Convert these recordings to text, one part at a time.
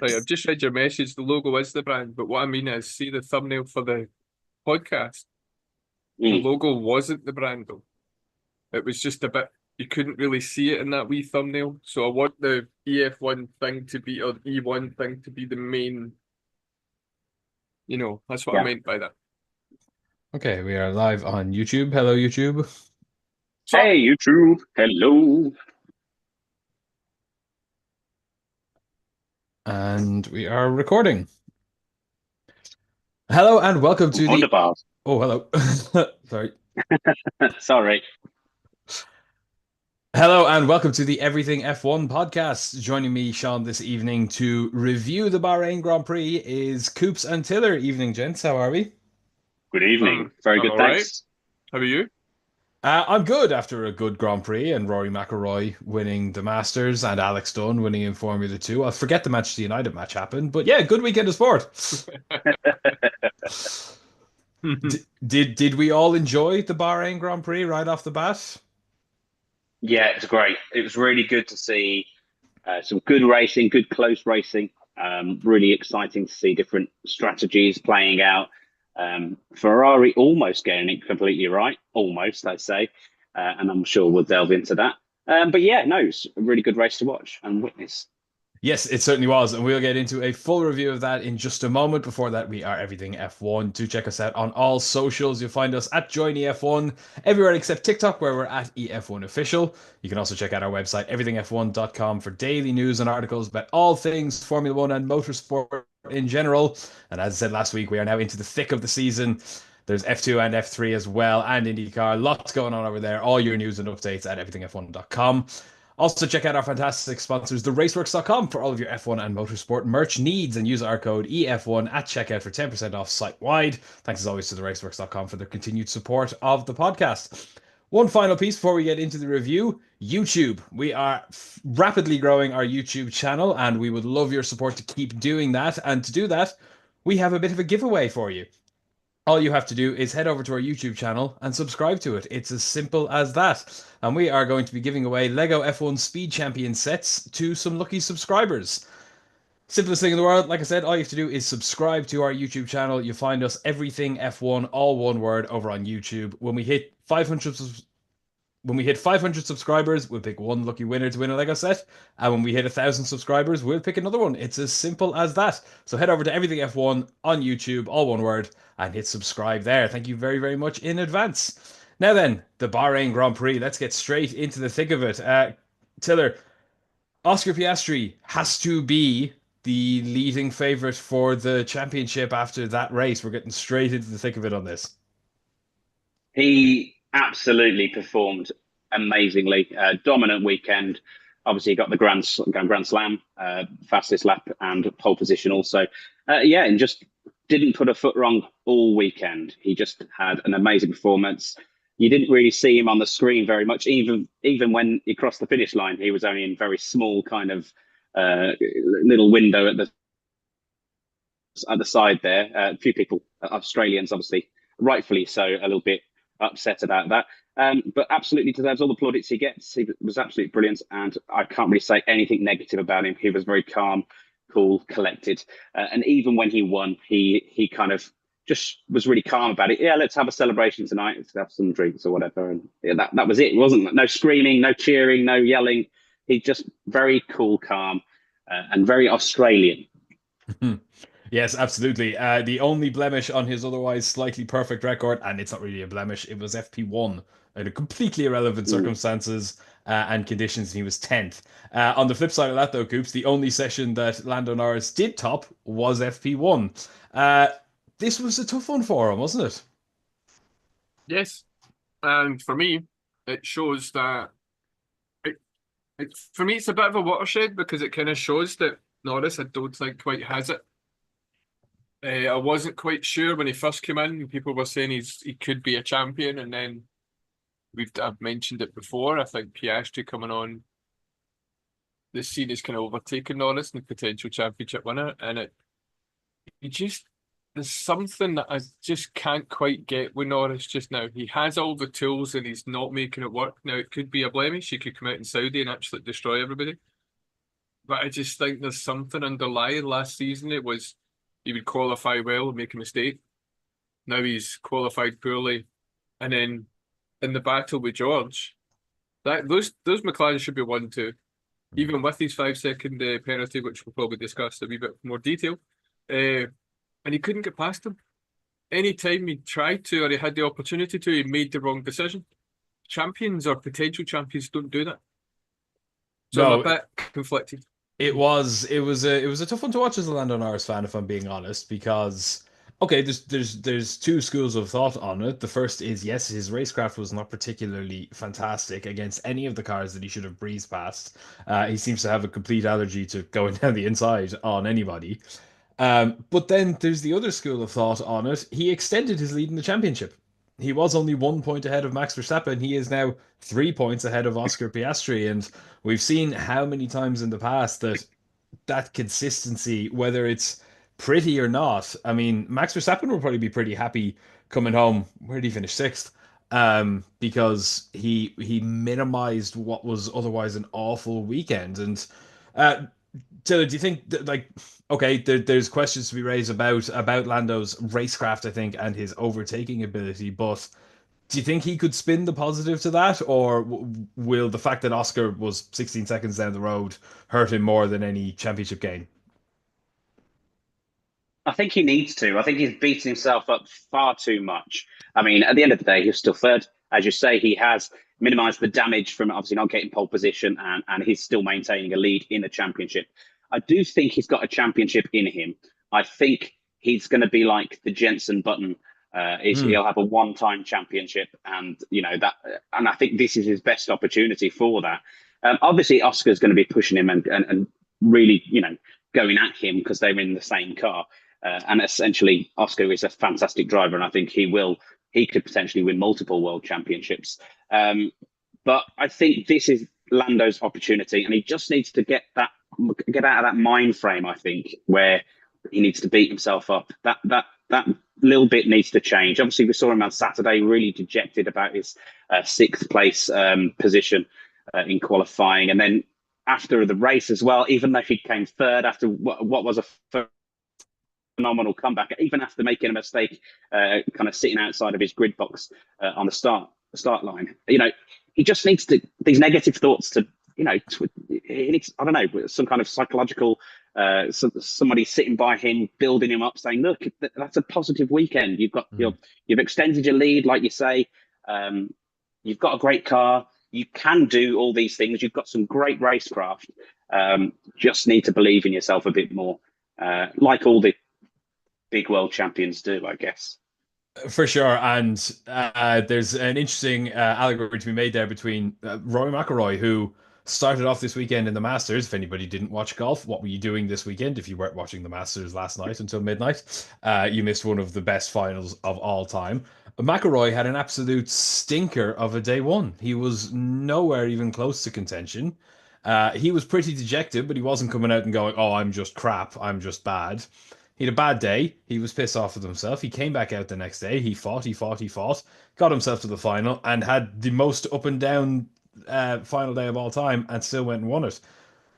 Right, I've just read your message. The logo is the brand, but what I mean is, see the thumbnail for the podcast. The Mm. logo wasn't the brand though. It was just a bit. You couldn't really see it in that wee thumbnail. So I want the EF1 thing to be, or E1 thing to be the main. That's what I Yeah. meant by that. Okay, we are live on YouTube. Hello, YouTube. So Hey, YouTube. Hello. And we are recording. Hello and welcome to the. Wunderbar. Oh, hello. Sorry. Sorry. Hello and welcome to the Everything F1 podcast. Joining me, Sean, this evening to review the Bahrain Grand Prix is Coops and Tiller. Evening, gents. How are we? Good evening. Very I'm good, all right. thanks. How are you? I'm good after a good Grand Prix and Rory McIlroy winning the Masters and Alex Dunn winning in Formula 2. I'll forget the Manchester United match happened, but yeah, good weekend of sport. Did we all enjoy the Bahrain Grand Prix right off the bat? Yeah, it was great. It was really good to see some good racing, good close racing. Really exciting to see different strategies playing out. Ferrari almost getting it completely right, almost, I'd say. And I'm sure we'll delve into that. But yeah, no, it's a really good race to watch and witness. Yes, it certainly was, and we'll get into a full review of that in just a moment. Before that, we are Everything F1. Do check us out on all socials. You'll find us at Join EF1 everywhere except TikTok, where we're at EF1 Official. You can also check out our website, everythingf1.com, for daily news and articles about all things Formula One and motorsport in general. And as I said last week, we are now into the thick of the season. There's F2 and F3 as well, and IndyCar. Lots going on over there. All your news and updates at everythingf1.com. Also, check out our fantastic sponsors, theraceworks.com, for all of your F1 and motorsport merch needs, and use our code EF1 at checkout for 10% off site wide. Thanks as always to theraceworks.com for their continued support of the podcast. One final piece before we get into the review: YouTube. We are rapidly growing our YouTube channel, and we would love your support to keep doing that. And to do that, we have a bit of a giveaway for you. All you have to do is head over to our YouTube channel and subscribe to it. It's as simple as that. And we are going to be giving away Lego F1 Speed Champion sets to some lucky subscribers. Simplest thing in the world. Like I said, all you have to do is subscribe to our YouTube channel. You find us Everything F1, all one word, over on YouTube. When we hit 500 subscribers, we'll pick one lucky winner to win a Lego set. And when we hit 1,000 subscribers, we'll pick another one. It's as simple as that. So head over to Everything F1 on YouTube, all one word, and hit subscribe there. Thank you very, very much in advance. Now then, the Bahrain Grand Prix. Let's get straight into the thick of it. Tiller, Oscar Piastri has to be the leading favourite for the championship after that race. We're getting straight into the thick of it on this. He absolutely performed amazingly. Dominant weekend. Obviously, he got the Grand Slam, fastest lap and pole position also. Yeah, and just didn't put a foot wrong all weekend. He just had an amazing performance. You didn't really see him on the screen very much, even when he crossed the finish line. He was only in very small kind of little window at the side there. A few people, Australians, obviously, rightfully so, a little bit upset about that. But absolutely deserves all the plaudits he gets. He was absolutely brilliant, and I can't really say anything negative about him. He was very calm, cool, collected, and even when he won, he kind of just was really calm about it. Yeah, let's have a celebration tonight. Let's have some drinks or whatever, and yeah, that was it. It wasn't no screaming, no cheering, no yelling. He just very cool, calm, and very Australian. Yes, absolutely. The only blemish on his otherwise slightly perfect record, and it's not really a blemish, it was FP1 under completely irrelevant Mm. circumstances and conditions, and he was 10th. On the flip side of that, though, Coops, the only session that Lando Norris did top was FP1. Uh, this was a tough one for him, wasn't it? Yes, and for me, it shows that for me it's a bit of a watershed because it kind of shows that Norris, I don't think, quite has it. I wasn't quite sure when he first came in. People were saying he could be a champion, and then I've mentioned it before. I think Piastri coming on this scene is kind of overtaken Norris and the potential championship winner, and he just there's something that I just can't quite get with Norris just now. He has all the tools and he's not making it work. Now it could be a blemish. He could come out in Saudi and absolutely destroy everybody. but I just think there's something underlying. Last season, it was he would qualify well and make a mistake. Now he's qualified poorly, and then in the battle with George, that those McLaren should be 1-2, even with his 5 second penalty, which we'll probably discuss in a wee bit more detail. And he couldn't get past him. Anytime he tried to or he had the opportunity to, he made the wrong decision. Champions or potential champions don't do that. So I'm a bit conflicted. It was a tough one to watch as a Lando Norris fan, if I'm being honest, because okay, there's two schools of thought on it. The first is yes, his racecraft was not particularly fantastic against any of the cars that he should have breezed past. He seems to have a complete allergy to going down the inside on anybody. But then there's the other school of thought on it. He extended his lead in the championship. He was only 1 point ahead of Max Verstappen. He is now 3 points ahead of Oscar Piastri. And we've seen how many times in the past that consistency, whether it's pretty or not. I mean, Max Verstappen will probably be pretty happy coming home. Where did he finish? Sixth. Because he minimized what was otherwise an awful weekend. And uh, Taylor, do you think that, like, okay, there's questions to be raised about Lando's racecraft, I think, and his overtaking ability, but do you think he could spin the positive to that, or will the fact that Oscar was 16 seconds down the road hurt him more than any championship gain? I think he needs to. I think he's beaten himself up far too much. I mean, at the end of the day, he's still third. As you say, he has minimised the damage from obviously not getting pole position, and he's still maintaining a lead in the championship. I do think he's got a championship in him. I think he's going to be like the Jensen Button. He'll have a one-time championship, and and I think this is his best opportunity for that. Obviously, Oscar's going to be pushing him and really, going at him because they're in the same car. And essentially, Oscar is a fantastic driver, and I think he could potentially win multiple world championships. But I think this is Lando's opportunity, and he just needs to get out of that mind frame. I think where he needs to beat himself up. That little bit needs to change. Obviously, we saw him on Saturday, really dejected about his sixth place position in qualifying, and then after the race as well, even though he came third after what was a phenomenal comeback, even after making a mistake, kind of sitting outside of his grid box on the start line. He just needs these negative thoughts to, he needs, I don't know, some kind of psychological, somebody sitting by him, building him up, saying, look, that's a positive weekend. You've extended your lead, like you say. You've got a great car. You can do all these things. You've got some great racecraft. Just need to believe in yourself a bit more, like all the big world champions do, I guess. For sure, and there's an interesting allegory to be made there between Rory McIlroy, who started off this weekend in the Masters. If anybody didn't watch golf, what were you doing this weekend? If you weren't watching the Masters last night until midnight, you missed one of the best finals of all time. McIlroy had an absolute stinker of a day one. He was nowhere even close to contention. He was pretty dejected, but he wasn't coming out and going, "Oh, I'm just crap. I'm just bad." He had a bad day. He was pissed off with himself. He came back out the next day. He fought, got himself to the final, and had the most up and down final day of all time, and still went and won it.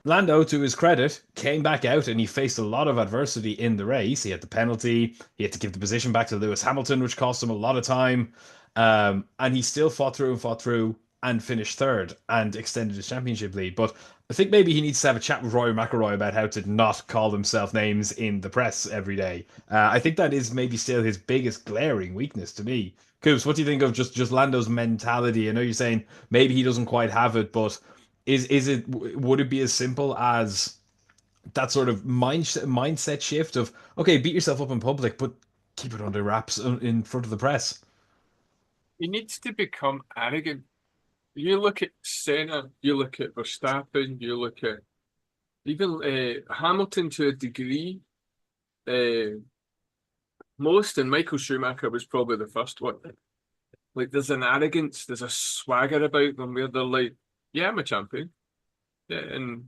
Lando, to his credit, came back out and he faced a lot of adversity in the race. He had the penalty. He had to give the position back to Lewis Hamilton, which cost him a lot of time. And he still fought through and finished third and extended his championship lead. But I think maybe he needs to have a chat with Rory McIlroy about how to not call himself names in the press every day. I think that is maybe still his biggest glaring weakness to me. Coops, what do you think of just Lando's mentality? I know you're saying maybe he doesn't quite have it, but would it be as simple as that sort of mindset shift of, okay, beat yourself up in public, but keep it under wraps in front of the press? He needs to become arrogant. You look at Senna, you look at Verstappen, you look at even Hamilton to a degree. Most, and Michael Schumacher was probably the first one. Like, there's an arrogance, there's a swagger about them where they're like, yeah, I'm a champion. Yeah, and,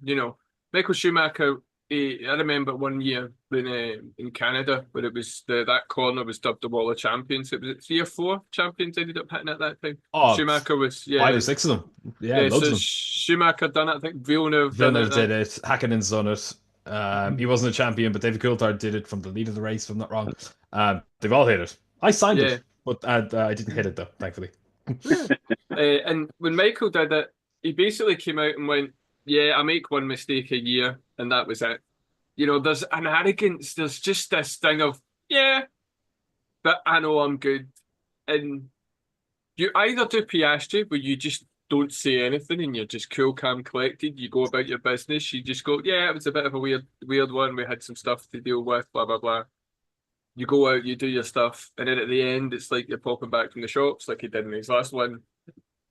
Michael Schumacher I remember one year in Canada where it was that corner was dubbed the Wall of Champions. It was it 3 or 4 champions ended up hitting at that time. Oh, Schumacher was, 5 or 6 of them. Yeah, yeah. loads So of them. Schumacher done it. I think Villeneuve done Villeneuve it. did it. Hackinen's done it. He wasn't a champion, but David Coulthard did it from the lead of the race, if I'm not wrong. They've all hit it. I signed Yeah. it, but I didn't hit it though, thankfully. Yeah. And when Michael did it, he basically came out and went, "Yeah, I make one mistake a year, and that was it." There's an arrogance. There's just this thing of, yeah, but I know I'm good. And you either do Piastri, where you just don't say anything and you're just cool, calm, collected. You go about your business. You just go, yeah, it was a bit of a weird one. We had some stuff to deal with, blah, blah, blah. You go out, you do your stuff, and then at the end, it's like you're popping back from the shops, like he did in his last one,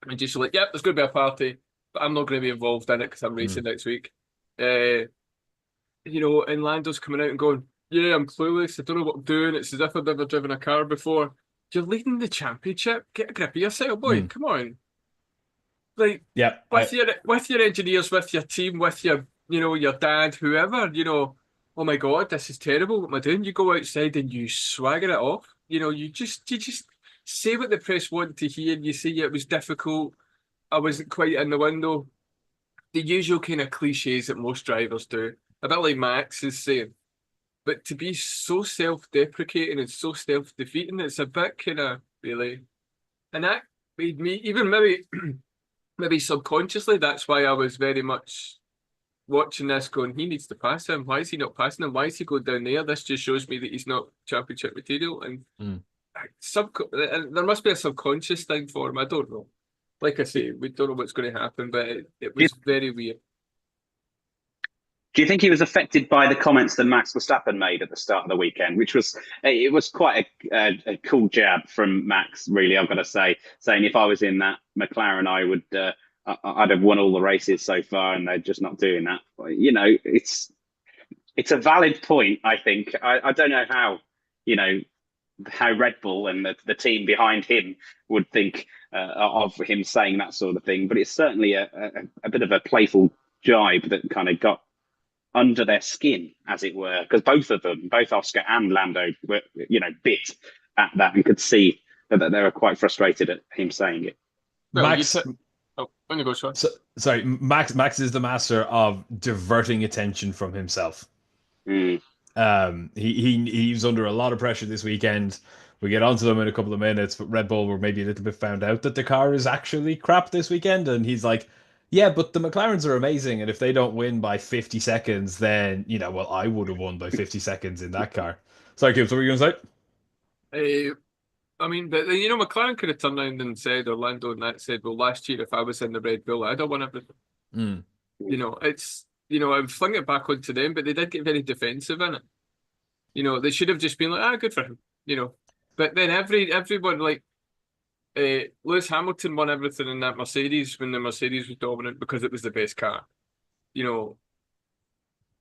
and just like, yep, there's going to be a party, but I'm not going to be involved in it because I'm racing next week. And Lando's coming out and going, yeah, I'm clueless. I don't know what I'm doing. It's as if I've never driven a car before. You're leading the championship. Get a grip of yourself, boy. Come on. Like, Yeah, with your engineers, with your team, with your dad, whoever, oh my God, this is terrible. What am I doing? You go outside and you swagger it off. You just say what the press want to hear. You say it was difficult. I wasn't quite in the window. The usual kind of cliches that most drivers do. A bit like Max is saying. But to be so self-deprecating and so self-defeating, it's a bit kind of really. And that made me, even maybe subconsciously, that's why I was very much watching this going, he needs to pass him. Why is he not passing him? Why is he going down there? This just shows me that he's not championship material. And there must be a subconscious thing for him. I don't know. Like I say, we don't know what's going to happen, but it was very weird. Do you think he was affected by the comments that Max Verstappen made at the start of the weekend, which was quite a cool jab from Max, really, I've got to say, saying if I was in that McLaren, I'd have won all the races so far, and they're just not doing that. It's a valid point, I think. I don't know how Red Bull and the team behind him would think of him saying that sort of thing, but it's certainly a bit of a playful jibe that kind of got under their skin, as it were, because both Oscar and Lando were, bit at that and could see that they were quite frustrated at him saying it. Well, Max, on you go, Sean. sorry, Max is the master of diverting attention from himself. He was under a lot of pressure this weekend. We get onto them in a couple of minutes, but Red Bull were maybe a little bit found out that the car is actually crap this weekend, and he's like, yeah, but the McLarens are amazing, and if they don't win by 50 seconds, then, well, I would have won by 50 seconds in that car. Sorry, Gibbs, what were you going to say? I mean, but McLaren could have turned around and said, Orlando and that said, well, last year if I was in the Red Bull, I'd have won everything. I'd fling it back onto them, but they did get very defensive in it. They should have just been like, good for him. But then everyone like Lewis Hamilton won everything in that Mercedes when the Mercedes was dominant because it was the best car.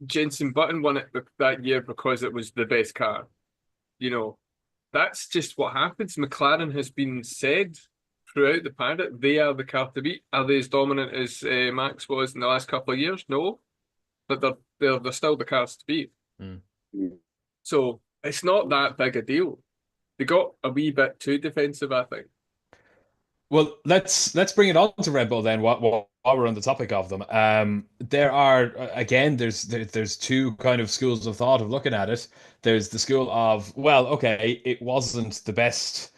Jenson Button won it that year because it was the best car. That's just what happens. McLaren has been said throughout the paddock, they are the car to beat. Are they as dominant as Max was in the last couple of years? No. But they're still the cars to beat. So it's not that big a deal. They got a wee bit too defensive, I think. Well, let's bring it on to Red Bull then. While we're on the topic of them, there are again, there's two kind of schools of thought of looking at it. There's the school of, well, okay, it wasn't the best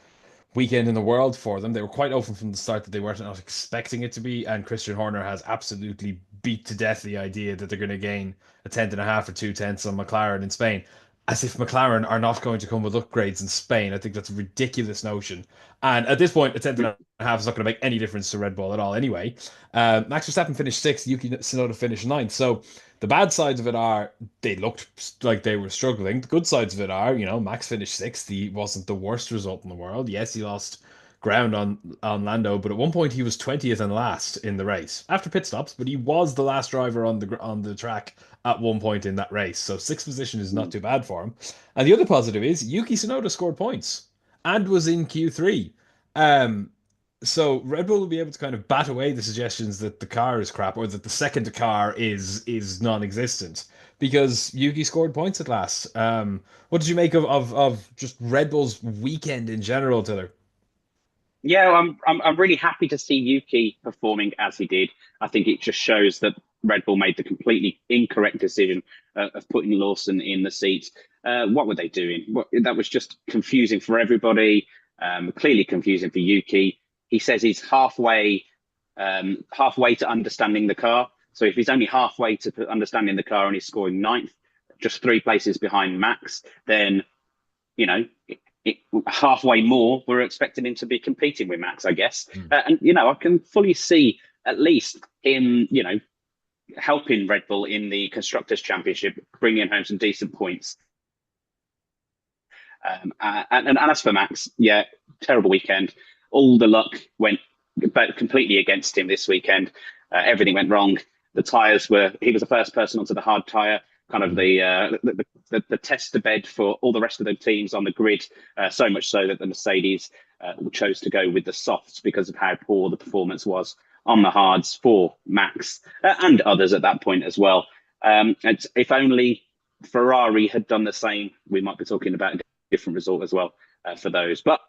weekend in the world for them. They were quite open from the start that they weren't not expecting it to be, and Christian Horner has absolutely beat to death the idea that they're going to gain a tenth and a half or 2 tenths on McLaren in Spain. As if McLaren are not going to come with upgrades in Spain. I think that's a ridiculous notion. And at this point, a tenth and a half is not going to make any difference to Red Bull at all anyway. Max Verstappen finished sixth, Yuki Tsunoda finished ninth. So the bad sides of it are they looked like they were struggling. The good sides of it are, Max finished sixth. He wasn't the worst result in the world. Yes, he lost ground on Lando, but at one point he was 20th and last in the race after pit stops, but he was the last driver on the track at one point in that race. So sixth position is not too bad for him. And the other positive is Yuki Tsunoda scored points and was in Q3. So Red Bull will be able to kind of bat away the suggestions that the car is crap or that the second car is non-existent because Yuki scored points at last. What did you make of just Red Bull's weekend in general, Tiller? Yeah, I'm really happy to see Yuki performing as he did. I think it just shows that Red Bull made the completely incorrect decision of putting Lawson in the seat. What were they doing? That was just confusing for everybody. Clearly confusing for Yuki. He says he's halfway to understanding the car. So if he's only halfway to understanding the car and he's scoring ninth, just 3 places behind Max, then it, halfway more, we're expecting him to be competing with Max, I guess. And I can fully see at least him, helping Red Bull in the Constructors' Championship, bringing home some decent points. And as for Max, yeah, terrible weekend. All the luck went completely against him this weekend. Everything went wrong. The tyres he was the first person onto the hard tyre, kind of the tester bed for all the rest of the teams on the grid, so much so that the Mercedes chose to go with the softs because of how poor the performance was on the hards for Max and others at that point as well. If only Ferrari had done the same, we might be talking about a different result as well for those. But,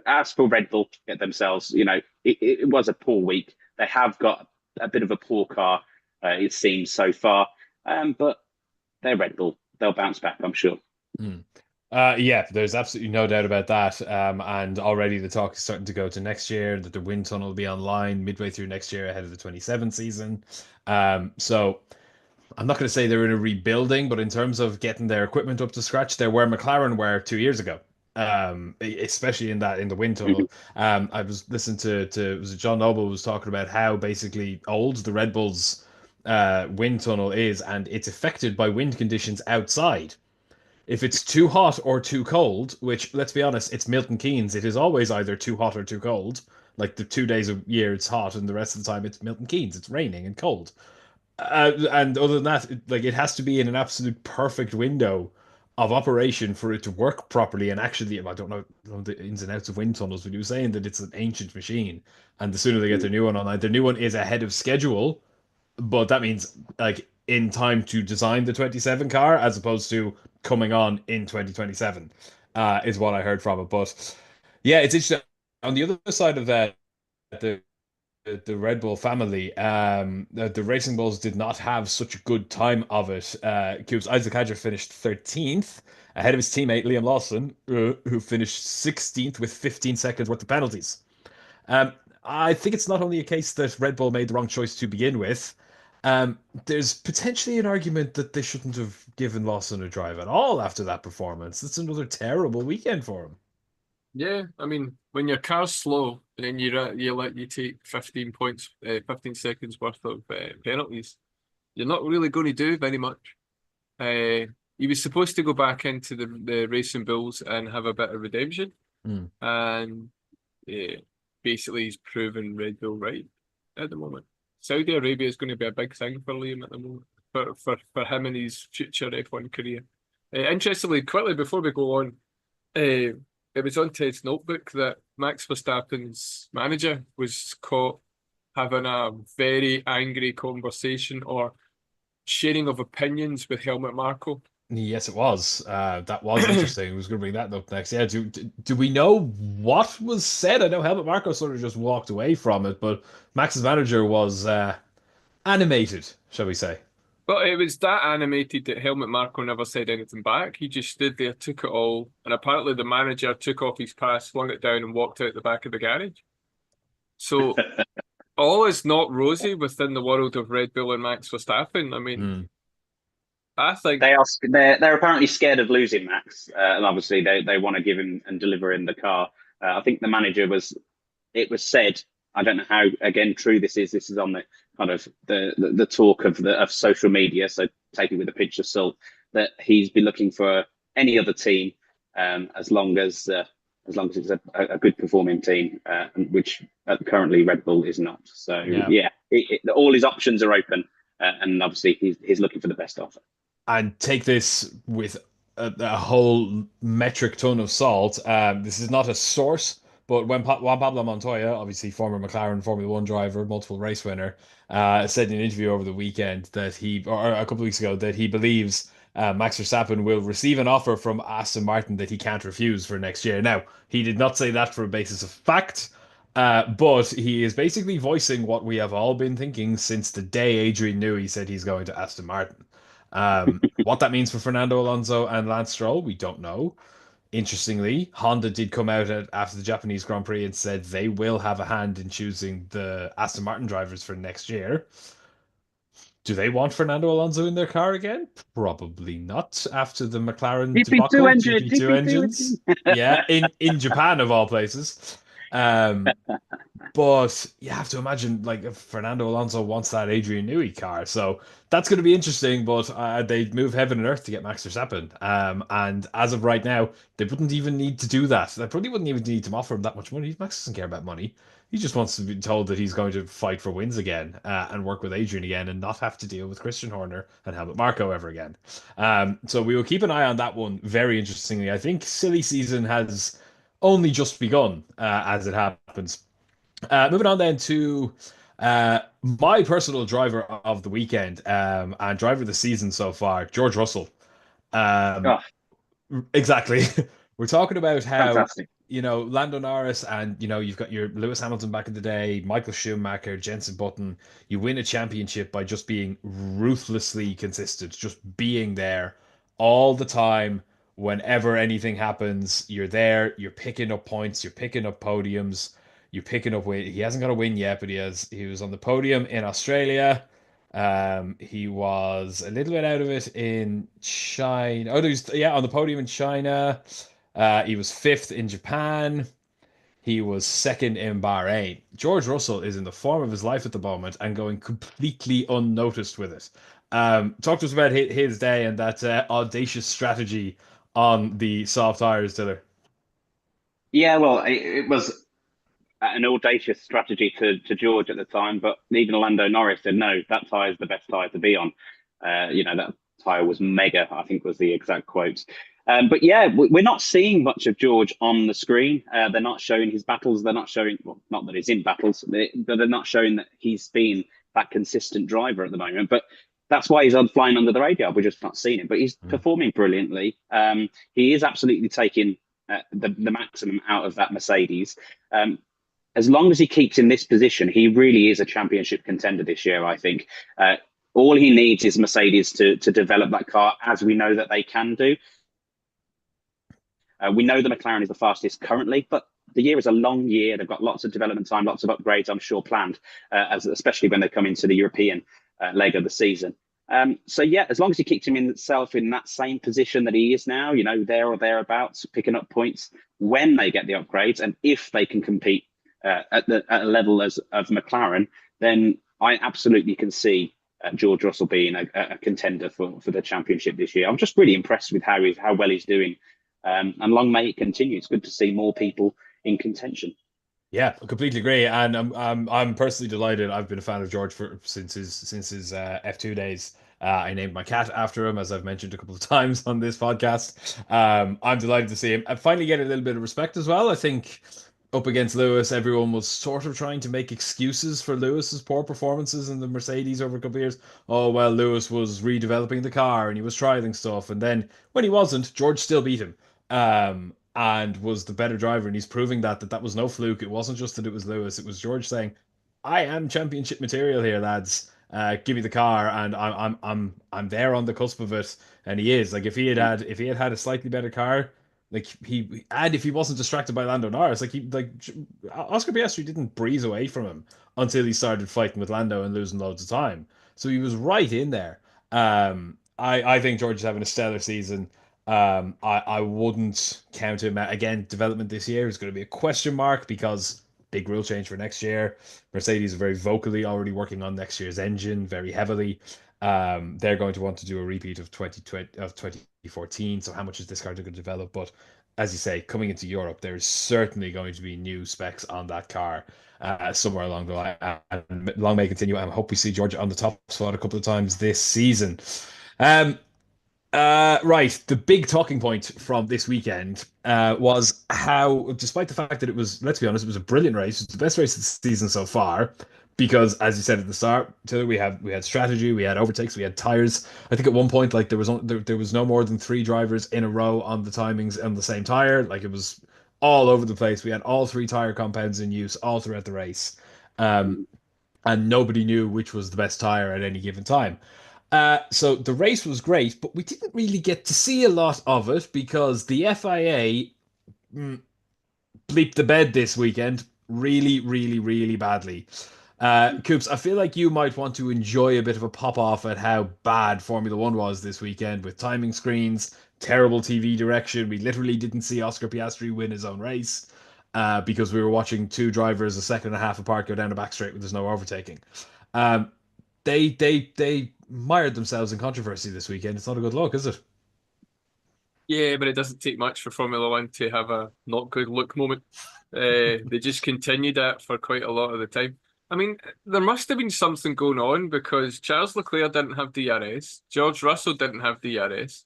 as for Red Bull themselves, it was a poor week. They have got a bit of a poor car, it seems so far. But they're Red Bull. They'll bounce back, I'm sure. Yeah, there's absolutely no doubt about that. And already the talk is starting to go to next year that the wind tunnel will be online midway through next year ahead of the 27 season. So I'm not going to say they're in a rebuilding, but in terms of getting their equipment up to scratch, they're where McLaren were 2 years ago. Especially in the wind tunnel. I was listening to was it John Noble was talking about how basically old the Red Bull's wind tunnel is, and it's affected by wind conditions outside. If it's too hot or too cold, which let's be honest, it's Milton Keynes, it is always either too hot or too cold. Like the 2 days a year it's hot, and the rest of the time it's Milton Keynes, it's raining and cold. And other than that, it has to be in an absolute perfect window of operation for it to work properly. And actually, I don't know the ins and outs of wind tunnels, but he was saying that it's an ancient machine, and the sooner they get their new one online, their new one is ahead of schedule. But that means in time to design the 27 car as opposed to coming on in 2027, is what I heard from it. But yeah, it's interesting. On the other side of that, the Red Bull family, the Racing Bulls did not have such a good time of it. Cubes Isaac Hadjar finished 13th ahead of his teammate Liam Lawson, who finished 16th with 15 seconds worth of penalties. Um, I think it's not only a case that Red Bull made the wrong choice to begin with. There's potentially an argument that they shouldn't have given Lawson a drive at all after that performance. That's another terrible weekend for him. Yeah, I mean, when your car's slow, then you let you take 15 points, 15 seconds worth of penalties. You're not really going to do very much. He was supposed to go back into the Racing Bulls and have a bit of redemption, and basically he's proven Red Bull right at the moment. Saudi Arabia is going to be a big thing for Liam at the moment, for him and his future F1 career. Interestingly, quickly before we go on, it was on Ted's notebook that Max Verstappen's manager was caught having a very angry conversation or sharing of opinions with Helmut Marko. Yes, it was. That was interesting. I was going to bring that up next. Yeah, do we know what was said? I know Helmut Marko sort of just walked away from it, but Max's manager was animated, shall we say? But it was that animated that Helmut Marko never said anything back. He just stood there, took it all, and apparently the manager took off his pass, flung it down, and walked out the back of the garage. So all is not rosy within the world of Red Bull and Max Verstappen. I mean, I think they're apparently scared of losing Max, and obviously they want to give him and deliver him the car. I think the manager it was said. I don't know how again true this is. This is on the kind of the talk of social media. So take it with a pinch of salt. That he's been looking for any other team as long as it's a good performing team, which currently Red Bull is not. So yeah, all his options are open, and obviously he's looking for the best offer. And take this with a whole metric ton of salt. This is not a source, But when Juan Pablo Montoya, obviously former McLaren Formula One driver, multiple race winner, said in an interview over the weekend that or a couple of weeks ago, that he believes Max Verstappen will receive an offer from Aston Martin that he can't refuse for next year. Now, he did not say that for a basis of fact, but he is basically voicing what we have all been thinking since the day Adrian Newey said he's going to Aston Martin. What that means for Fernando Alonso and Lance Stroll, we don't know. Interestingly, Honda did come out after the Japanese Grand Prix and said they will have a hand in choosing the Aston Martin drivers for next year. Do they want Fernando Alonso in their car again? Probably not after the McLaren GP2 debacle, engine, GP2 GP2 engines. Yeah, in Japan of all places. Um, but you have to imagine, like, if Fernando Alonso wants that Adrian Newey car, so that's going to be interesting. But they'd move heaven and earth to get Max Verstappen. And as of right now, they wouldn't even need to do that. They probably wouldn't even need to offer him that much money. Max doesn't care about money. He just wants to be told that he's going to fight for wins again, and work with Adrian again, and not have to deal with Christian Horner and Helmut Marko ever again. So we will keep an eye on that one. Very interestingly, I think silly season has only just begun, as it happens. Moving on then to my personal driver of the weekend, and driver of the season so far, George Russell. Um, Oh, exactly. We're talking about how, fantastic. Lando Norris, and, you've got your Lewis Hamilton back in the day, Michael Schumacher, Jenson Button. You win a championship by just being ruthlessly consistent, just being there all the time. Whenever anything happens, you're there, you're picking up points, you're picking up podiums, you're picking up weight. He hasn't got a win yet, but he was on the podium in Australia. He was a little bit out of it in China. Oh, yeah, on the podium in China. He was fifth in Japan. He was second in Bahrain. George Russell is in the form of his life at the moment and going completely unnoticed with it. Talk to us about his day and that audacious strategy on the soft tires, Diller. Yeah, well, it was an audacious strategy to George at the time, but even Lando Norris said, no, that tyre is the best tyre to be on. That tyre was mega, I think was the exact quote. But yeah, we're not seeing much of George on the screen. They're not showing his battles. They're not showing, well, not that he's in battles, but they're not showing that he's been that consistent driver at the moment. But that's why he's on flying under the radar. We're just not seeing it. But he's performing brilliantly. He is absolutely taking the maximum out of that Mercedes. As long as he keeps in this position, he really is a championship contender this year, I think. All he needs is Mercedes to develop that car, as we know that they can do. We know the McLaren is the fastest currently, but the year is a long year. They've got lots of development time, lots of upgrades, I'm sure, planned, especially when they come into the European leg of the season. So yeah, as long as he keeps himself in that same position that he is now, there or thereabouts, picking up points when they get the upgrades, and if they can compete at a level of McLaren, then I absolutely can see George Russell being a contender for the championship this year. I'm just really impressed with how well he's doing, and long may it continue. It's good to see more people in contention. Yeah, I completely agree, and I'm personally delighted. I've been a fan of George since his F2 days. I named my cat after him, as I've mentioned a couple of times on this podcast. I'm delighted to see him. I finally get a little bit of respect as well. I think up against Lewis, everyone was sort of trying to make excuses for Lewis's poor performances in the Mercedes over a couple of years. Oh, well, Lewis was redeveloping the car and he was trialing stuff, and then when he wasn't, George still beat him. And was the better driver, and he's proving that was no fluke. It wasn't just that it was Lewis; it was George saying, "I am championship material here, lads. Give me the car, and I'm there on the cusp of it." And he is. Like, if he had a slightly better car, like if he wasn't distracted by Lando Norris, Oscar Piastri didn't breeze away from him until he started fighting with Lando and losing loads of time. So he was right in there. I think George is having a stellar season. I wouldn't count him out. Again, development this year is going to be a question mark because big rule change for next year. Mercedes are very vocally already working on next year's engine very heavily. They're going to want to do a repeat of 2014. So how much is this car going to develop? But as you say, coming into Europe, there's certainly going to be new specs on that car somewhere along the line. And long may continue. I hope we see Georgia on the top spot a couple of times this season. Um, Right. The big talking point from this weekend was how, despite the fact that it was, let's be honest, it was a brilliant race. It's the best race of the season so far. Because, as you said at the start, Taylor, we had strategy, we had overtakes, we had tires. I think at one point, like there was no more than three drivers in a row on the timings on the same tire. Like it was all over the place. We had all three tire compounds in use all throughout the race. Um, and nobody knew which was the best tire at any given time. So the race was great, but we didn't really get to see a lot of it because the FIA bleeped the bed this weekend really, really, really badly. Coops, I feel like you might want to enjoy a bit of a pop off at how bad Formula One was this weekend with timing screens, terrible TV direction. We literally didn't see Oscar Piastri win his own race because we were watching two drivers a second and a half apart go down a back straight when there's no overtaking. Um, they mired themselves in controversy this weekend. It's not a good look, is it? Yeah, but it doesn't take much for Formula One to have a not good look moment. They just continued that for quite a lot of the time. I mean, there must have been something going on because Charles Leclerc didn't have DRS, George Russell didn't have DRS.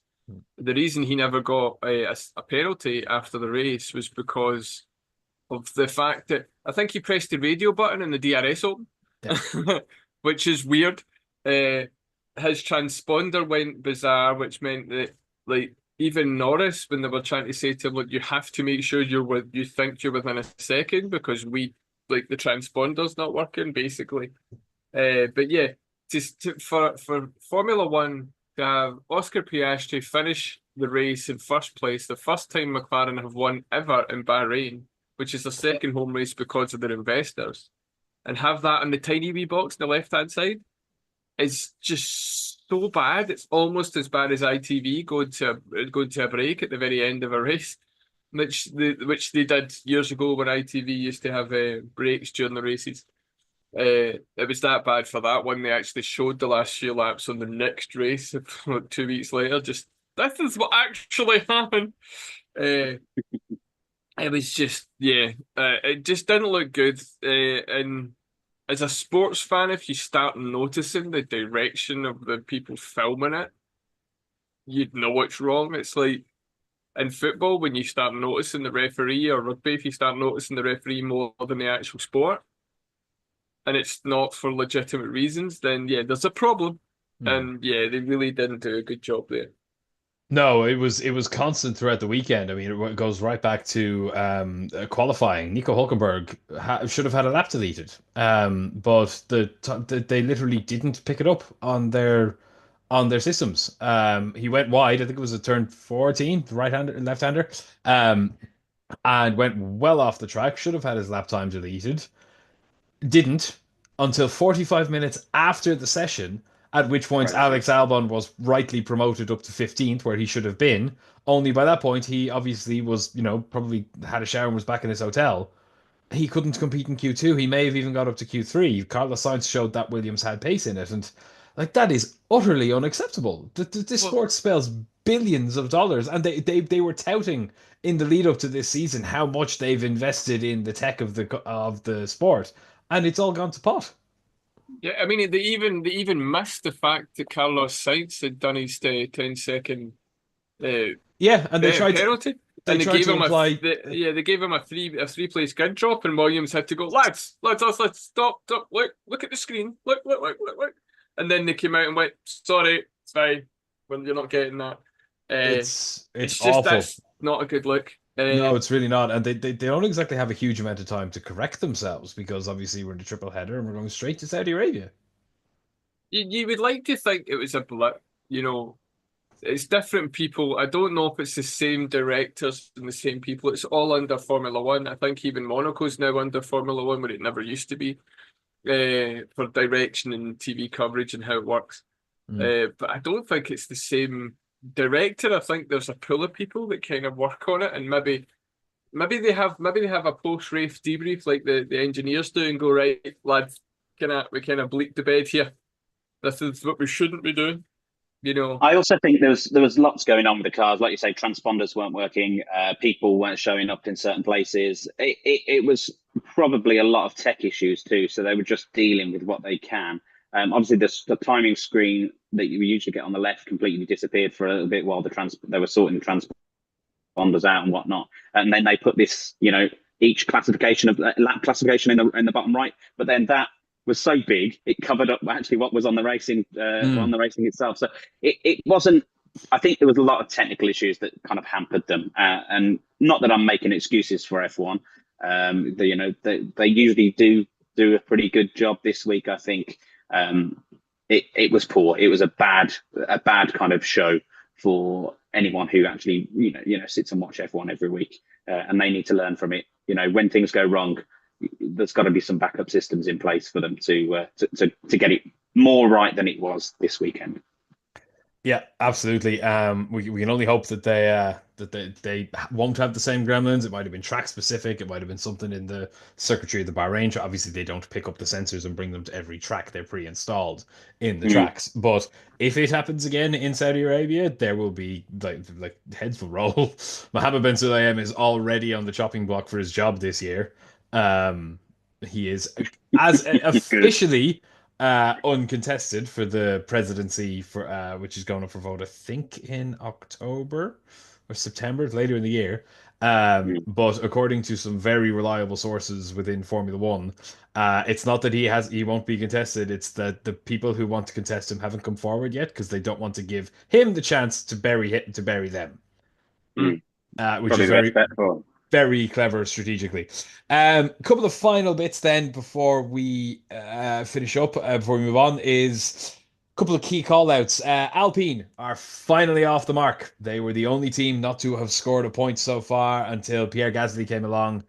The reason he never got a penalty after the race was because of the fact that I think he pressed the radio button and the DRS opened, Yeah. which is weird. His transponder went bizarre, which meant that like even Norris, when they were trying to say to him, look, you have to make sure you think you're within a second because the transponder's not working, basically. But yeah, for Formula One to have Oscar Piastri finish the race in first place, the first time McLaren have won ever in Bahrain, which is their second home race because of their investors, and have that in the tiny wee box on the left-hand side is just so bad. It's almost as bad as ITV going to a break at the very end of a race, which they did years ago when ITV used to have breaks during the races. It was that bad for that one. They actually showed the last few laps on the next race like 2 weeks later. Just this is what actually happened. Uh, it was just it just didn't look good. And as a sports fan, if you start noticing the direction of the people filming it, you'd know what's wrong. It's like in football when you start noticing the referee, or rugby if you start noticing the referee more than the actual sport, and it's not for legitimate reasons, then yeah, there's a problem. And yeah, they really didn't do a good job there. No, it was constant throughout the weekend. I mean, it goes right back to qualifying. Nico Hulkenberg should have had a lap deleted, but they literally didn't pick it up on their systems. He went wide. I think it was a turn 14, right-hander, left-hander, and went well off the track. Should have had his lap time deleted. Didn't until 45 minutes after the session, at which point Right. Alex Albon was rightly promoted up to 15th, where he should have been. Only by that point, he obviously was, probably had a shower and was back in his hotel. He couldn't compete in Q2. He may have even got up to Q3. Carlos Sainz showed that Williams had pace in it. And like that is utterly unacceptable. This Well, sport spells billions of dollars. And they were touting in the lead up to this season how much they've invested in the tech of the sport. And it's all gone to pot. yeah, I mean they even missed the fact that Carlos Sainz had done his 10-second uh, Yeah, and penalty, they and they tried gave to him imply they gave him a three-place grid drop, and Williams had to go, let's stop, look at the screen, look, and then they came out and went, sorry, it's fine, well you're not getting that. it's It's just awful. that's not a good look. No, it's really not. And they don't exactly have a huge amount of time to correct themselves because obviously we're in a triple header and we're going straight to Saudi Arabia. You would like to think it was a blip, you know. It's different people. I don't know if it's the same directors and the same people. It's all under Formula One. I think even Monaco's now under Formula One, where it never used to be, for direction and TV coverage and how it works. Mm. But I don't think it's the same director. I think there's a pool of people that kind of work on it, and maybe they have a post race debrief like the engineers do, and go, right, lads, we kind of bleep the bed here. This is what we shouldn't be doing. You know, I also think there was lots going on with the cars. Like you say, transponders weren't working. People weren't showing up in certain places. It was probably a lot of tech issues too. So they were just dealing with what they can. Obviously, the timing screen that you usually get on the left completely disappeared for a little bit while they were sorting the transponders out and whatnot. And then they put this, each classification of lap classification in the bottom right. But then that was so big, it covered up actually what was on the racing itself. So it wasn't. I think there was a lot of technical issues that kind of hampered them, and not that I'm making excuses for F1. They usually do a pretty good job this week. I think it was poor. It was a bad kind of show for anyone who actually sits and watch F1 every week, and they need to learn from it. When things go wrong, there's got to be some backup systems in place for them to get it more right than it was this weekend. Yeah, absolutely. We can only hope that they won't have the same gremlins. It might have been track specific. It might have been something in the circuitry of the Bahrain track. Obviously, they don't pick up the sensors and bring them to every track. They're pre-installed in the tracks. But if it happens again in Saudi Arabia, there will be like heads will roll. Mohammed bin Sulayem is already on the chopping block for his job this year. He is as officially uncontested for the presidency for which is going up for vote, I think, in October or September, later in the year. But according to some very reliable sources within Formula One, it's not that he won't be contested. It's that the people who want to contest him haven't come forward yet because they don't want to give him the chance to bury them. Which is very clever strategically. A couple of final bits then before we finish up, before we move on, is a couple of key call-outs. Alpine are finally off the mark. They were the only team not to have scored a point so far until Pierre Gasly came along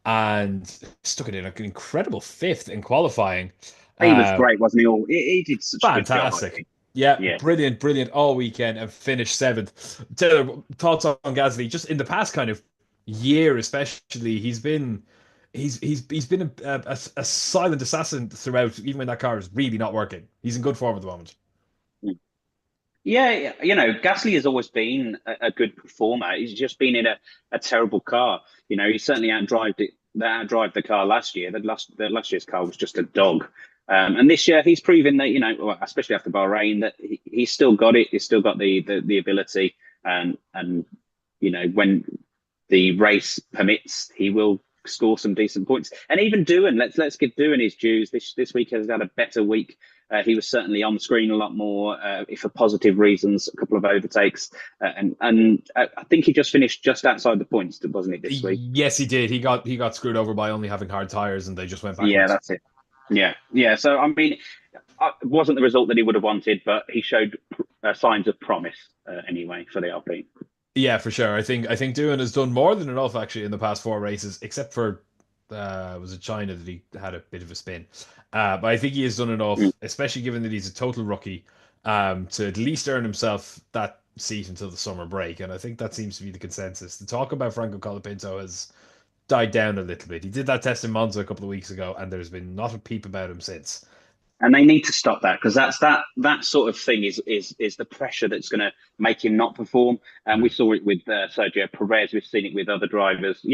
and stuck it in an incredible fifth in qualifying. He was great, wasn't he? He did such fantastic. a good job. Yeah, brilliant all weekend and finished seventh. Taylor, thoughts on Gasly? Just in the past kind of year, especially, he's been a silent assassin throughout, even when that car is really not working. He's in good form at the moment. Yeah, Gasly has always been a good performer. He's just been in a terrible car. He certainly outdrove the car last year. The last year's car was just a dog. And this year he's proven that, especially after Bahrain, that he's still got it. He's still got the ability. And when the race permits, he will score some decent points. And even Doohan, let's give Doohan his dues. This week has had a better week. He was certainly on the screen a lot more, for positive reasons. A couple of overtakes, and I think he just finished just outside the points, wasn't it, this week? Yes, he did. He got screwed over by only having hard tires, and they just went backwards. Yeah, that's it. Yeah. So I mean, it wasn't the result that he would have wanted, but he showed signs of promise anyway for the Alpine. Yeah, for sure. I think Doohan has done more than enough actually in the past 4 races, except for was it China that he had a bit of a spin. But I think he has done enough, especially given that he's a total rookie, to at least earn himself that seat until the summer break. And I think that seems to be the consensus. The talk about Franco Colapinto has died down a little bit. He did that test in Monza a couple of weeks ago, and there's been not a peep about him since. And they need to stop that, because that sort of thing is the pressure that's going to make him not perform. And we saw it with Sergio Perez. We've seen it with other drivers.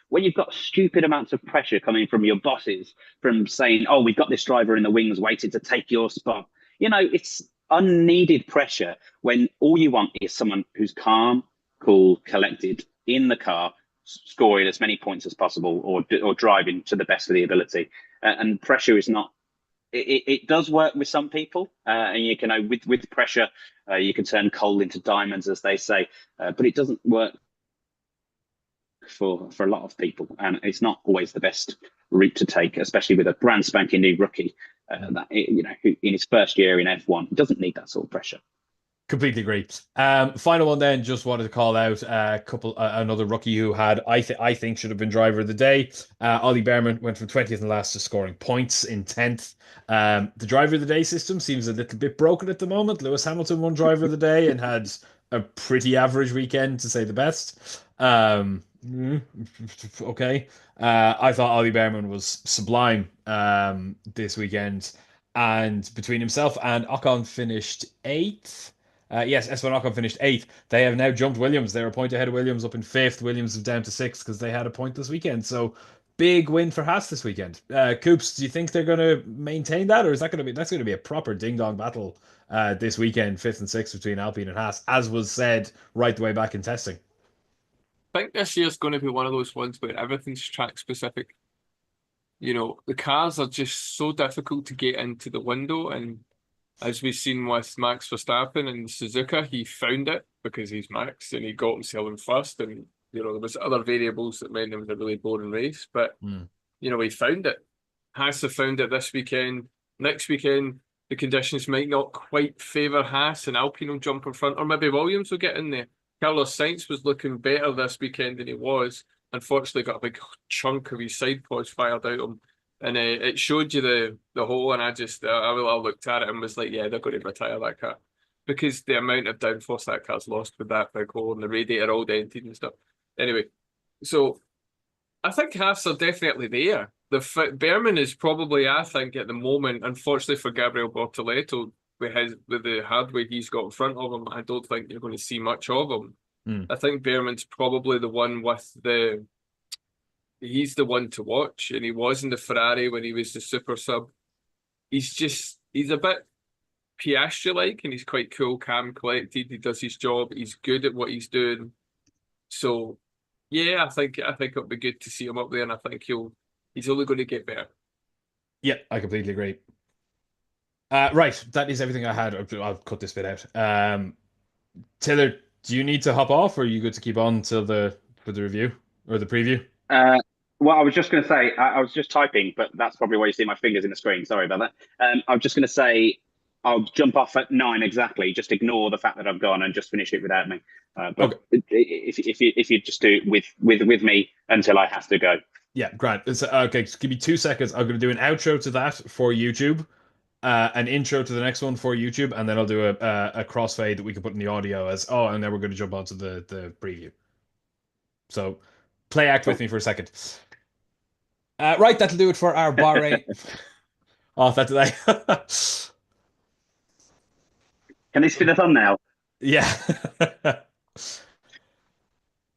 When you've got stupid amounts of pressure coming from your bosses, from saying, "Oh, we've got this driver in the wings waiting to take your spot." It's unneeded pressure when all you want is someone who's calm, cool, collected in the car, scoring as many points as possible, or driving to the best of the ability. And pressure is not. It does work with some people, and you can with pressure, you can turn coal into diamonds, as they say. But it doesn't work for a lot of people, and it's not always the best route to take, especially with a brand spanking new rookie who in his first year in F1 doesn't need that sort of pressure. Completely agree. Final one then, just wanted to call out another rookie who had, I think should have been driver of the day. Ollie Behrman went from 20th and last to scoring points in 10th. The driver of the day system seems a little bit broken at the moment. Lewis Hamilton won driver of the day and had a pretty average weekend, to say the best. Okay. I thought Ollie Behrman was sublime this weekend. And between himself and Ocon finished 8th. Yes, Esteban Ocon finished 8th. They have now jumped Williams. They're a point ahead of Williams, up in 5th. Williams is down to 6th because they had a point this weekend. So big win for Haas this weekend. Coops, do you think they're going to maintain that, or is that going to be that's going to be a proper ding dong battle this weekend, fifth and sixth between Alpine and Haas, as was said right the way back in testing? I think this year's going to be one of those ones where everything's track specific. You know, the cars are just so difficult to get into the window, and as we've seen with Max Verstappen and Suzuka, he found it because he's Max and he got himself in first. And you know, there was other variables that meant it was a really boring race, but you know, he found it. Haas have found it this weekend. Next weekend, the conditions might not quite favour Haas, and Alpine will jump in front, or maybe Williams will get in there. Carlos Sainz was looking better this weekend than he was. Unfortunately, got a big chunk of his side pods fired out him, and it showed you the hole. And I looked at it and was like, yeah, they're going to retire that car because the amount of downforce that car's lost with that big hole and the radiator all dented and stuff. Anyway, so I think Haas are definitely there. Berman is probably, I think, at the moment, unfortunately for Gabriel Bortoleto, with the hardware he's got in front of him, I don't think you're going to see much of him. I think Berman's probably the one he's the one to watch, and he was in the Ferrari when he was the super sub. He's a bit Piastri-like, and he's quite cool, calm, collected. He does his job. He's good at what he's doing. So, yeah, I think it'll be good to see him up there, and I think he's only going to get better. Yeah, I completely agree. Right, that is everything I had. I'll cut this bit out. Taylor, do you need to hop off, or are you good to keep on till for the review or the preview? Well, I was just going to say, I was just typing, but that's probably why you see my fingers in the screen. Sorry about that. I was just going to say, I'll jump off at 9 exactly. Just ignore the fact that I've gone and just finish it without me. But okay. if you just do it with me until I have to go. Yeah, Grant. Okay, just give me 2 seconds. I'm going to do an outro to that for YouTube, an intro to the next one for YouTube, and then I'll do a crossfade that we can put in the audio and then we're going to jump onto the preview. So play act with me for a second. Right, that'll do it for our Bahrain. Oh, that's like. Can they spin a thumbnail? Yeah.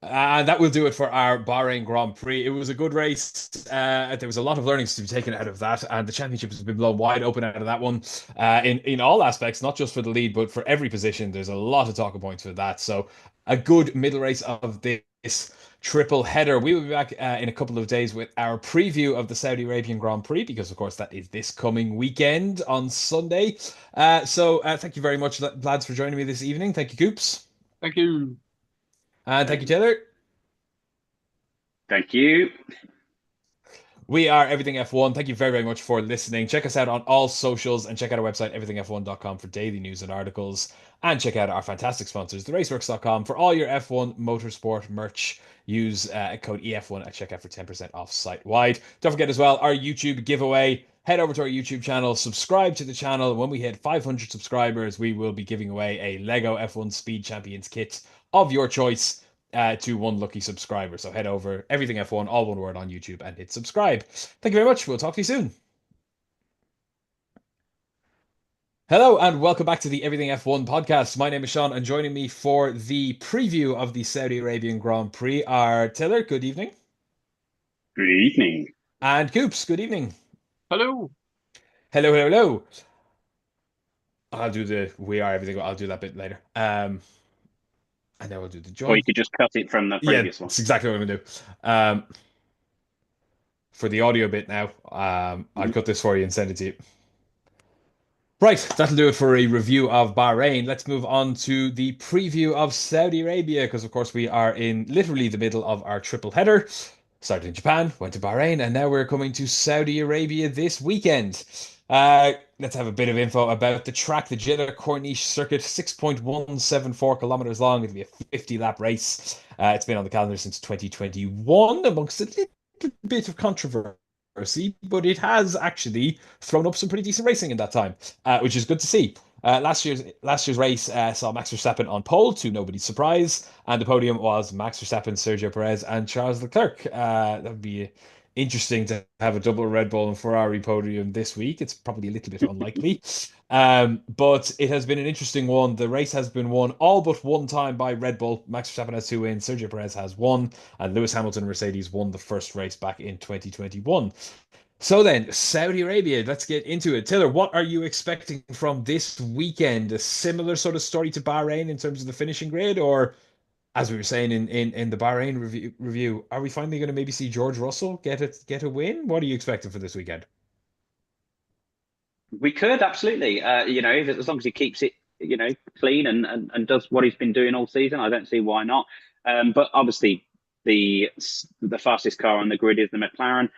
That will do it for our Bahrain Grand Prix. It was a good race. There was a lot of learnings to be taken out of that, and the championship has been blown wide open out of that one in all aspects, not just for the lead, but for every position. There's a lot of talking points for that. So a good middle race of this triple header. We will be back in a couple of days with our preview of the Saudi Arabian Grand Prix, because of course that is this coming weekend on Sunday. So thank you very much, lads, for joining me this evening. Thank you, Coops. Thank you. And thank you, Taylor. Thank you. We are Everything F1. Thank you very, very much for listening. Check us out on all socials and check out our website, everythingf1.com, for daily news and articles. And check out our fantastic sponsors, theraceworks.com, for all your F1 motorsport merch. Use code EF1 at checkout for 10% off site-wide. Don't forget as well, our YouTube giveaway. Head over to our YouTube channel, subscribe to the channel. When we hit 500 subscribers, we will be giving away a Lego F1 Speed Champions kit of your choice to one lucky subscriber. So head over, Everything F1, all one word, on YouTube, and hit subscribe. Thank you very much. We'll talk to you soon. Hello and welcome back to the Everything F1 podcast. My name is Sean, and joining me for the preview of the Saudi Arabian Grand Prix are Taylor. Good evening. Good evening. And Coops. Good evening. Hello. Hello, hello, hello. I'll do the We Are Everything. I'll do that bit later. And then we'll do the join. Or you could just cut it from the previous one. That's exactly what I'm going to do. For the audio bit now, I'll cut this for you and send it to you. Right, that'll do it for a review of Bahrain. Let's move on to the preview of Saudi Arabia, because of course we are in literally the middle of our triple header. Started in Japan, went to Bahrain, and now we're coming to Saudi Arabia this weekend. Let's have a bit of info about the track. The Jeddah Corniche circuit, 6.174 kilometers long. It'll be a 50-lap race. It's been on the calendar since 2021, amongst a little bit of controversy, but it has actually thrown up some pretty decent racing in that time, which is good to see. Last year's race saw Max Verstappen on pole, to nobody's surprise, and the podium was Max Verstappen, Sergio Perez, and Charles Leclerc. That would be interesting to have a double Red Bull and Ferrari podium this week. It's probably a little bit unlikely, but it has been an interesting one. The race has been won all but one time by Red Bull. Max Verstappen has 2 wins, Sergio Perez has one, and Lewis Hamilton Mercedes won the first race back in 2021. So then, Saudi Arabia, let's get into it. Taylor, what are you expecting from this weekend? A similar sort of story to Bahrain in terms of the finishing grid, or as we were saying in the Bahrain review, are we finally going to maybe see George Russell get a win? What are you expecting for this weekend? We could absolutely, as long as he keeps it, clean and does what he's been doing all season. I don't see why not. But obviously, the fastest car on the grid is the McLaren,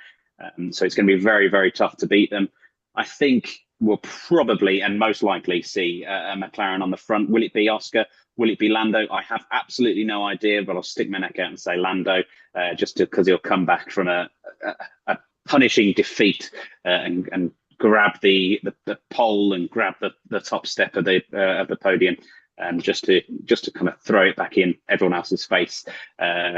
so it's going to be very, very tough to beat them. I think we'll probably and most likely see a McLaren on the front. Will it be Oscar? Will it be Lando? I have absolutely no idea, but I'll stick my neck out and say Lando, just because he'll come back from a punishing defeat and grab the pole and grab the top step of the podium, and just to kind of throw it back in everyone else's face,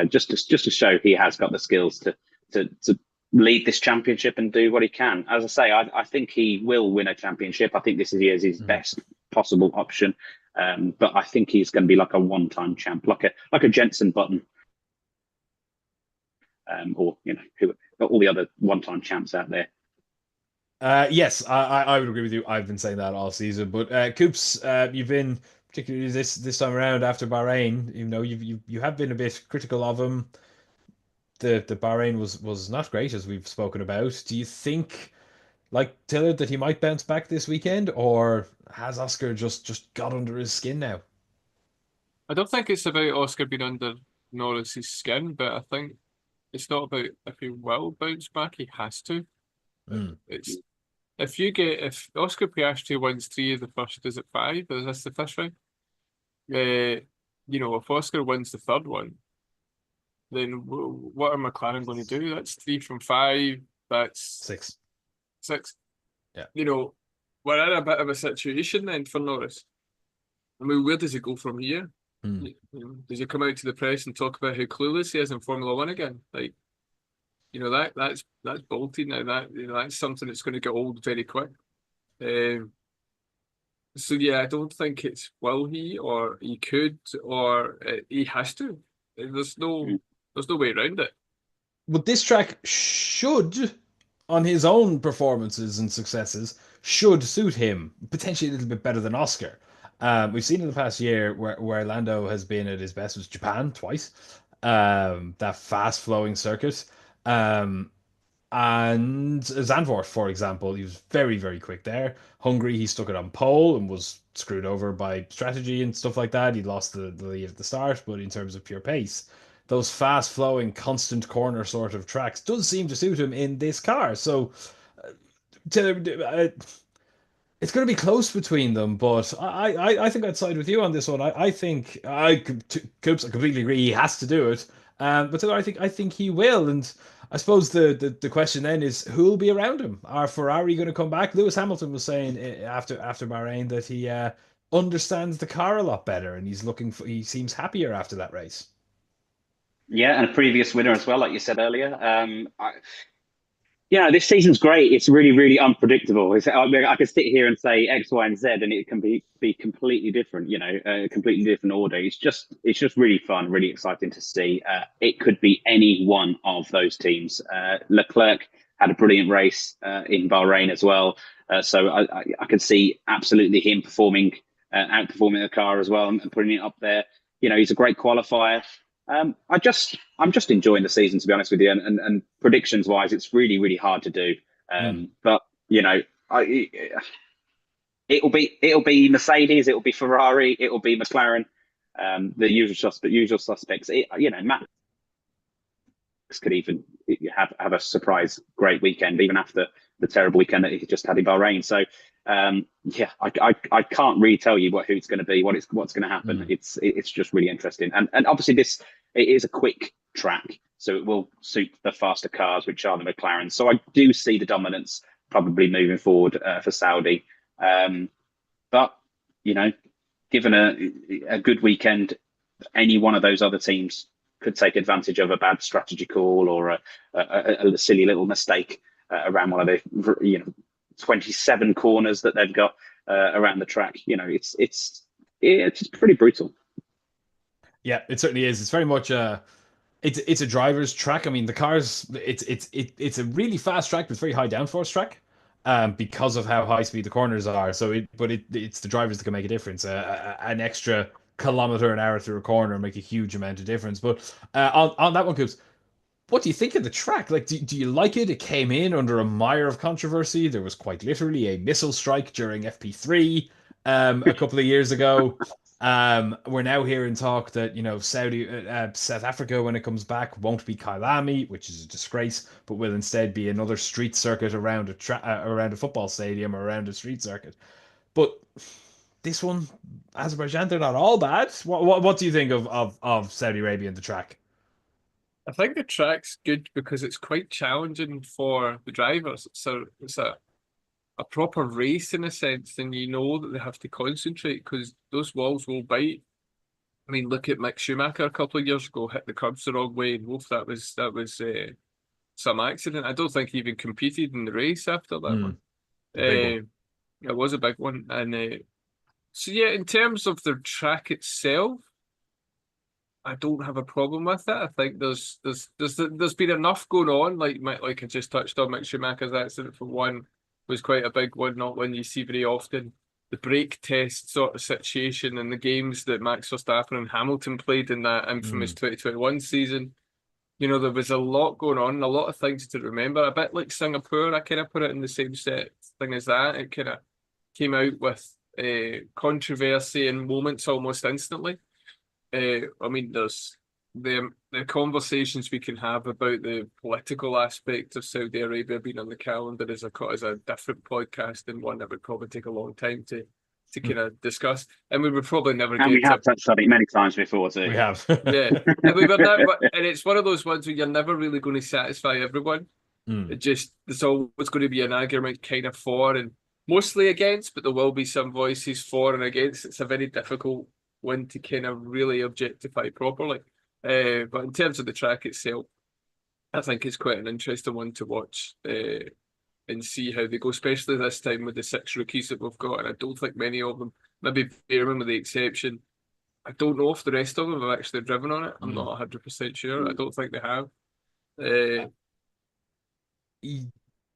just to show he has got the skills to lead this championship and do what he can. As I say, I think he will win a championship. I think this is his best possible option, but I think he's going to be like a one-time champ, like a Jensen Button, or who all the other one-time champs out there. Yes, I would agree with you. I've been saying that all season. But Coops, you've been particularly this time around after Bahrain. You have been a bit critical of him. The Bahrain was not great, as we've spoken about. Do you think, like Taylor, that he might bounce back this weekend, or has Oscar just got under his skin now? I don't think it's about Oscar being under Norris's skin, but I think it's not about if he will bounce back, he has to. Mm. It's if Oscar Piastri wins three of the first, is it five? Is this the fifth round? If Oscar wins the third one, then what are McLaren going to do? That's three from five. That's Six. Yeah. We're in a bit of a situation then for Norris. I mean, where does he go from here? Does he come out to the press and talk about how clueless he is in Formula One again? Like, that's bolted now. That's something that's going to get old very quick. So yeah, I don't think it's will he, or he could, or he has to. There's no way around it. But this track should, on his own performances and successes, should suit him potentially a little bit better than Oscar. We've seen in the past year where Lando has been at his best was Japan twice, that fast flowing circuit. And Zandvoort, for example, he was very, very quick there. Hungary, he stuck it on pole and was screwed over by strategy and stuff like that. He lost the lead at the start, but in terms of pure pace, those fast flowing, constant corner sort of tracks does seem to suit him in this car. So to, it's going to be close between them, but I think I'd side with you on this one. I think Coops, I completely agree. He has to do it, but I think he will. And I suppose the question then is who will be around him? Are Ferrari going to come back? Lewis Hamilton was saying after Bahrain that he understands the car a lot better, and he seems happier after that race. Yeah, and a previous winner as well, like you said earlier. This season's great. It's really, really unpredictable. I could sit here and say X, Y, and Z, and it can be completely different. A completely different order. It's just really fun, really exciting to see. It could be any one of those teams. Leclerc had a brilliant race in Bahrain as well, so I could see absolutely him outperforming the car as well and putting it up there. He's a great qualifier. I'm just enjoying the season, to be honest with you, and predictions wise, it's really, really hard to do. But it'll be Mercedes, it'll be Ferrari, it'll be McLaren, the usual suspects. Max could even have a surprise great weekend, even after the terrible weekend that he just had in Bahrain. So I can't really tell you who's going to be, what's going to happen. It's just really interesting, and obviously it is a quick track, so it will suit the faster cars, which are the McLaren. So I do see the dominance probably moving forward for Saudi, but given a good weekend, any one of those other teams could take advantage of a bad strategy call or a silly little mistake around one of the 27 corners that they've got around the track. It's pretty brutal. Yeah, it certainly is. It's very much it's a driver's track. I mean, the cars, it's a really fast track, but it's very high downforce track, because of how high speed the corners are. So it's the drivers that can make a difference. An extra kilometer an hour through a corner make a huge amount of difference. But on that one, Coops, what do you think of the track? Like, do you like it? It came in under a mire of controversy. There was quite literally a missile strike during FP3 a couple of years ago. We're now hearing talk that South Africa, when it comes back, won't be Kyalami, which is a disgrace, but will instead be another street circuit around around a football stadium or around a street circuit. But this one, Azerbaijan, they're not all bad. What do you think of Saudi Arabia and the track? I think the track's good because it's quite challenging for the drivers. It's a proper race in a sense, and you know that they have to concentrate because those walls will bite. I mean, look at Mick Schumacher a couple of years ago, hit the curbs the wrong way, and woof, that was some accident. I don't think he even competed in the race after that one. Big one. It was a big one, and so yeah, in terms of the track itself, I don't have a problem with it. I think there's been enough going on. Like I just touched on, Mick Schumacher's accident for one was quite a big one, not one you see very often. The brake test sort of situation in the games that Max Verstappen and Hamilton played in that infamous 2021 season. There was a lot going on, a lot of things to remember. A bit like Singapore, I kind of put it in the same set thing as that. It kind of came out with controversy and moments almost instantly. I mean, there's the conversations we can have about the political aspect of Saudi Arabia being on the calendar is a different podcast and one that would probably take a long time to kind of discuss, and we would probably never and we have touched on it many times before too. We have. Yeah, and and it's one of those ones where you're never really going to satisfy everyone. There's always going to be an argument kind of for and mostly against, but there will be some voices for and against. It's a very difficult one to kind of really objectify properly. But in terms of the track itself, I think it's quite an interesting one to watch and see how they go, especially this time with the 6 rookies that we've got. And I don't think many of them, maybe Behrman with the exception, I don't know if the rest of them have actually driven on it. I'm not 100% sure. I don't think they have.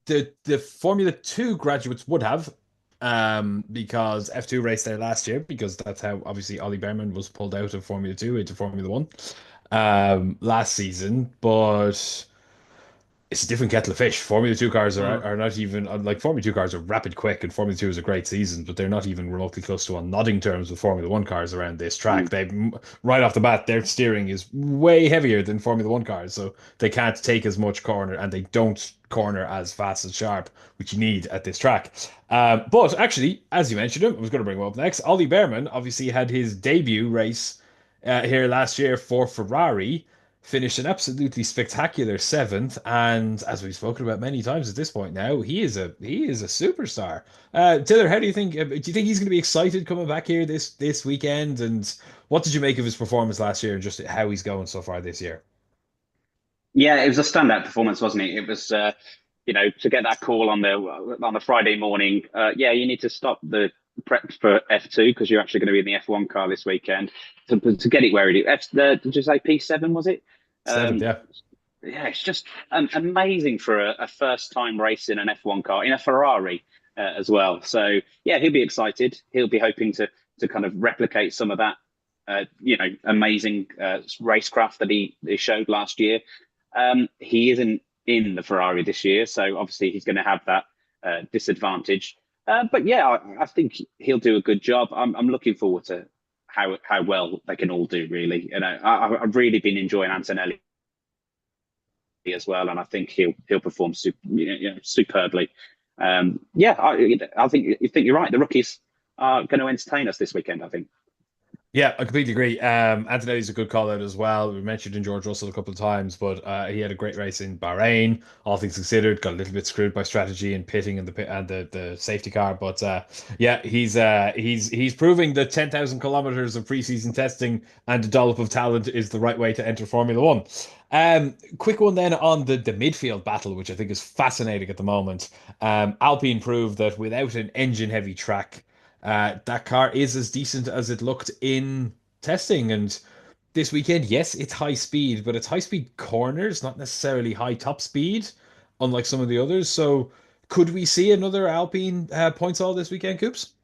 The Formula 2 graduates would have, because F2 raced there last year, because that's how obviously Ollie Behrman was pulled out of Formula 2 into Formula 1 last season. But it's a different kettle of fish. Formula 2 cars are not even like Formula 2 cars are rapid quick, and Formula 2 is a great season, but they're not even remotely close to on nodding terms with Formula 1 cars around this track. They right off the bat, their steering is way heavier than Formula 1 cars, so they can't take as much corner, and they don't corner as fast and sharp, which you need at this track. But actually, as you mentioned him, I was going to bring him up next. Ollie Behrman obviously had his debut race here last year for Ferrari. Finished an absolutely spectacular 7th, and as we've spoken about many times at this point now, he is a superstar. Tiller, how do you think? Do you think he's going to be excited coming back here this weekend? And what did you make of his performance last year, and just how he's going so far this year? Yeah, it was a standout performance, wasn't it? It was, to get that call on the Friday morning. You need to stop the prep for F2 because you're actually going to be in the F1 car this weekend to get it where it is. Did you say P7 was it? 7th, yeah. Yeah, it's just amazing for a first time racing an F1 car in a Ferrari as well. So yeah, he'll be excited. He'll be hoping to kind of replicate some of that, amazing racecraft that he showed last year. He isn't in the Ferrari this year, so obviously he's going to have that disadvantage. But yeah, I think he'll do a good job. I'm looking forward to how well they can all do. Really, I've really been enjoying Antonelli as well, and I think he'll perform superbly. I think you're right. The rookies are going to entertain us this weekend, I think. Yeah, I completely agree. Antonelli's a good call out as well. We mentioned in George Russell a couple of times, but he had a great race in Bahrain. All things considered, got a little bit screwed by strategy and pitting and the safety car. But yeah, he's proving that 10,000 kilometers of preseason testing and a dollop of talent is the right way to enter Formula One. Quick one then on the midfield battle, which I think is fascinating at the moment. Alpine proved that without an engine-heavy track, that car is as decent as it looked in testing. And this weekend, yes, it's high speed, but it's high speed corners, not necessarily high top speed, unlike some of the others. So, could we see another Alpine points all this weekend, Coops?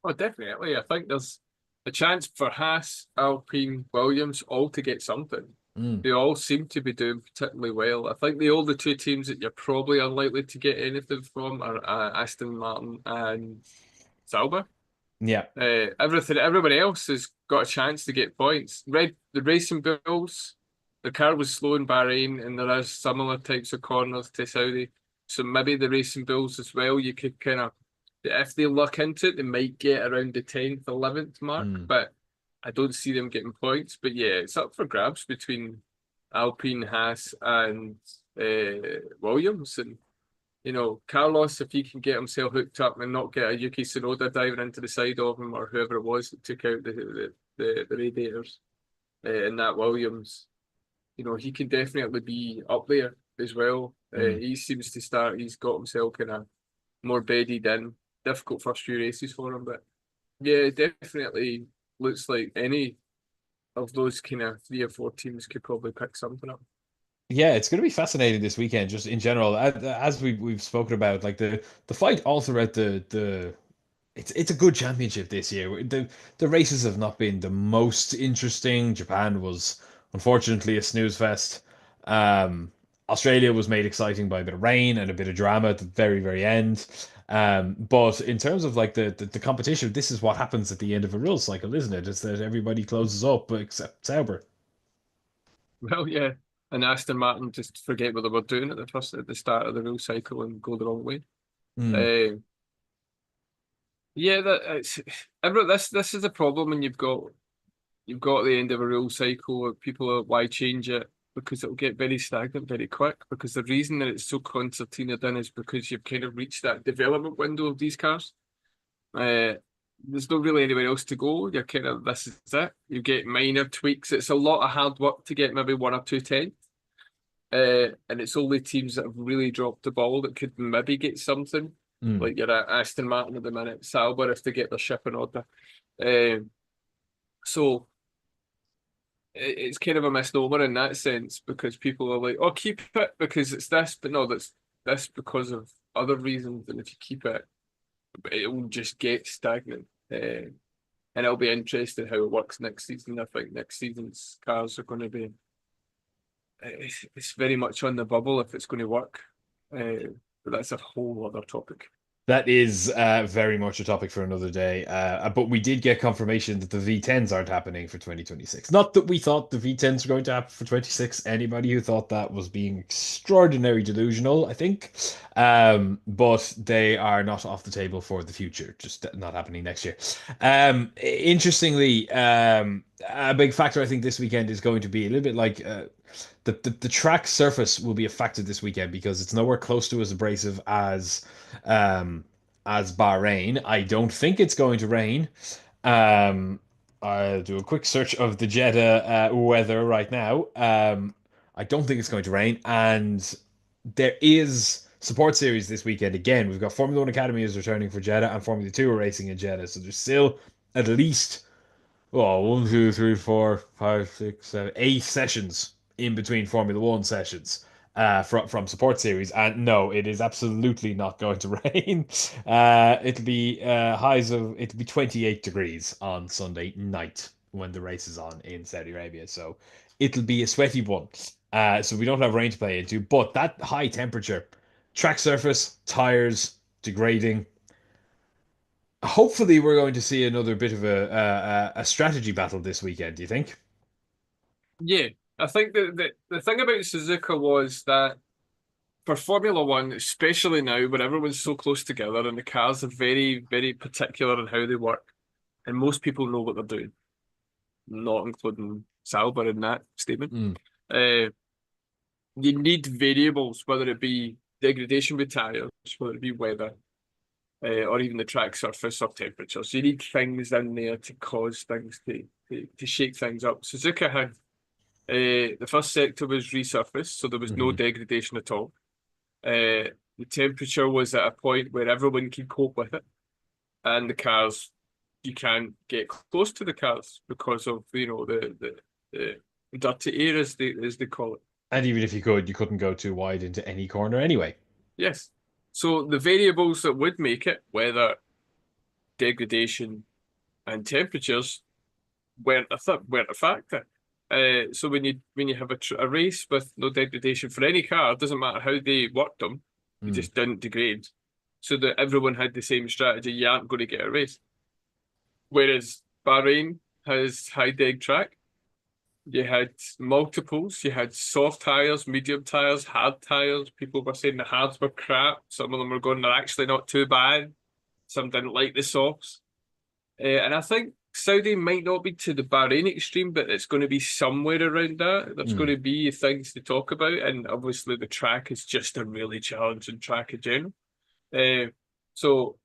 Oh, definitely. I think there's a chance for Haas, Alpine, Williams all to get something. Mm, They all seem to be doing particularly well. I think the only two teams that you're probably unlikely to get anything from are Aston Martin and Sauber. yeah. Everybody else has got a chance to get points. The Racing Bulls, the car was slow in Bahrain, and there are similar types of corners to Saudi. So maybe the Racing Bulls as well. You could kind of, if they look into it, they might get around the 10th, 11th mark. Mm. But I don't see them getting points. But yeah, it's up for grabs between Alpine, Haas, and Williams. And Carlos, if he can get himself hooked up and not get a Yuki Tsunoda diving into the side of him or whoever it was that took out the radiators in that Williams, he can definitely be up there as well. Mm. He seems to start, he's got himself kind of more bedded in. Difficult first few races for him, but yeah, it definitely looks like any of those kind of 3 or 4 teams could probably pick something up. Yeah, it's going to be fascinating this weekend, just in general. As we've spoken about, like the fight all throughout the it's a good championship this year. The races have not been the most interesting. Japan was unfortunately a snooze fest. Um, Australia was made exciting by a bit of rain and a bit of drama at the very, very end. But in terms of like the competition, this is what happens at the end of a rule cycle, isn't it? It's that everybody closes up except Sauber. Well, yeah. And Aston Martin just forget what they were doing at the start of the rule cycle and go the wrong way. Hmm. Uh, yeah, this is the problem when you've got the end of a rule cycle. Where people are why change it because it'll get very stagnant very quick. Because the reason that it's so concertinaed in is because you've kind of reached that development window of these cars. Uh, there's not really anywhere else to go. You're kind of this is it. You get minor tweaks. It's a lot of hard work to get maybe 1 or 2 tenths. And it's only teams that have really dropped the ball that could maybe get something. Hmm. Like you're at Aston Martin at the minute, Sauber if they get their ship in order. Um, so it's kind of a misnomer in that sense because people are like, "Oh, keep it because it's this," but no, that's this because of other reasons. And if you keep it, it will just get stagnant. And it'll be interesting how it works next season. I think next season's cars are going to be it's very much on the bubble if it's going to work. But that's a whole other topic. That is very much a topic for another day. But we did get confirmation that the V10s aren't happening for 2026. Not that we thought the V10s were going to happen for 26. Anybody who thought that was being extraordinarily delusional, I think. But they are not off the table for the future, just not happening next year. Interestingly, a big factor I think this weekend is going to be a little bit like the track surface will be a factor this weekend because it's nowhere close to as abrasive um, as Bahrain. I don't think it's going to rain. Um, I'll do a quick search of the Jeddah weather right now. I don't think it's going to rain, and there is support series this weekend again. We've got Formula One Academy is returning for Jeddah, and Formula Two are racing in Jeddah, so there's still at least oh, 1, 2, 3, 4, 5, 6, 7, 8 sessions in between Formula One sessions from support series. And no, it is absolutely not going to rain. It'll be it'll be 28 degrees on Sunday night when the race is on in Saudi Arabia. So it'll be a sweaty one. So we don't have rain to play into, but that high temperature, track surface, tires degrading, hopefully we're going to see another bit of a strategy battle this weekend. Do you think? Yeah, I think the thing about Suzuka was that for Formula One, especially now, when everyone's so close together and the cars are very, very particular in how they work, and most people know what they're doing, not including Sauber in that statement. Mm. You need variables, whether it be degradation with tires, whether it be weather, or even the track surface or temperatures. You need things in there to cause things to shake things up. Suzuka had the first sector was resurfaced, so there was no degradation at all. The temperature was at a point where everyone could cope with it, and the cars, you can't get close to the cars because of the dirty air, as they call it. And even if you could, you couldn't go too wide into any corner anyway. Yes. So the variables that would make it, weather, degradation, and temperatures, weren't a factor. So when you have a race with no degradation for any car, it doesn't matter how they worked them, they just didn't degrade. So that everyone had the same strategy, you aren't going to get a race. Whereas Bahrain has high deg track, you had multiples, you had soft tires, medium tires, hard tires. People were saying the hards were crap. Some of them were going, they're actually not too bad. Some didn't like the softs. And I think Saudi might not be to the Bahrain extreme, but it's going to be somewhere around that. There's going to be things to talk about. And obviously the track is just a really challenging track in general. So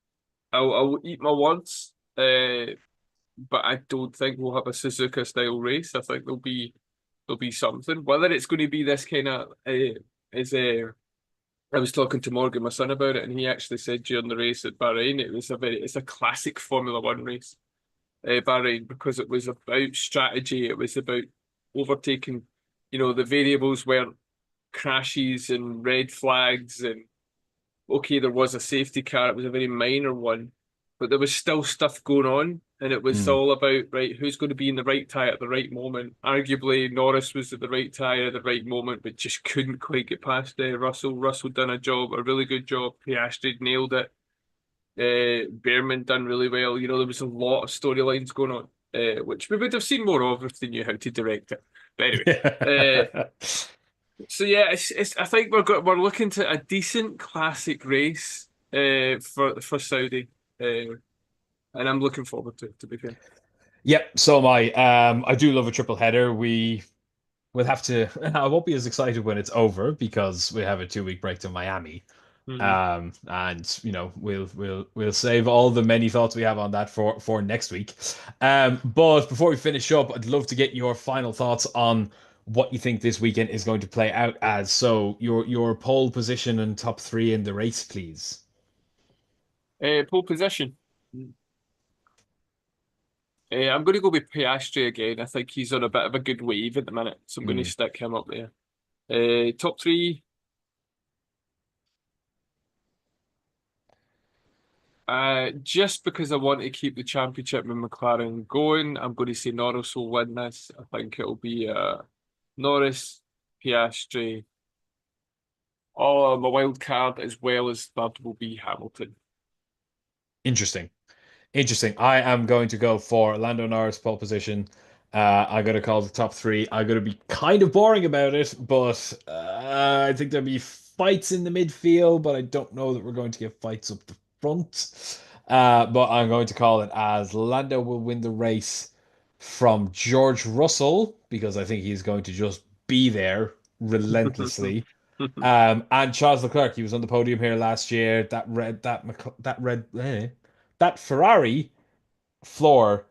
I'll eat my words. But I don't think we'll have a Suzuka style race. I think there'll be something. Whether it's going to be this kind of is I was talking to Morgan, my son, about it, and he actually said during the race at Bahrain, it's a classic Formula One race, Bahrain, because it was about strategy. It was about overtaking, the variables weren't crashes and red flags, and okay, there was a safety car. It was a very minor one, but there was still stuff going on. And it was all about, right, who's going to be in the right tyre at the right moment. Arguably, Norris was at the right tyre at the right moment, but just couldn't quite get past Russell. Russell done a really good job. Piastri nailed it. Behrman done really well. There was a lot of storylines going on, which we would have seen more of if they knew how to direct it. But anyway, so yeah, I think we're looking to a decent classic race for Saudi. And I'm looking forward to be fair. Yep, so am I. I do love a triple header. We will have to. I won't be as excited when it's over because we have a 2 week break to Miami. And we'll save all the many thoughts we have on that for next week. But before we finish up, I'd love to get your final thoughts on what you think this weekend is going to play out as. So your pole position and top three in the race, please. Pole position. I'm going to go with Piastri again. I think he's on a bit of a good wave at the minute, so I'm going to stick him up there. Top three. Just because I want to keep the championship with McLaren going, I'm going to say Norris will win this. I think it'll be Norris, Piastri. Oh, my wild card as well as third will be Hamilton. Interesting. Interesting. I am going to go for Lando Norris pole position. I got to call the top three. I'm going to be kind of boring about it, but I think there'll be fights in the midfield, but I don't know that we're going to get fights up the front. But I'm going to call it as Lando will win the race from George Russell because I think he's going to just be there relentlessly. And Charles Leclerc, he was on the podium here last year. That Ferrari floor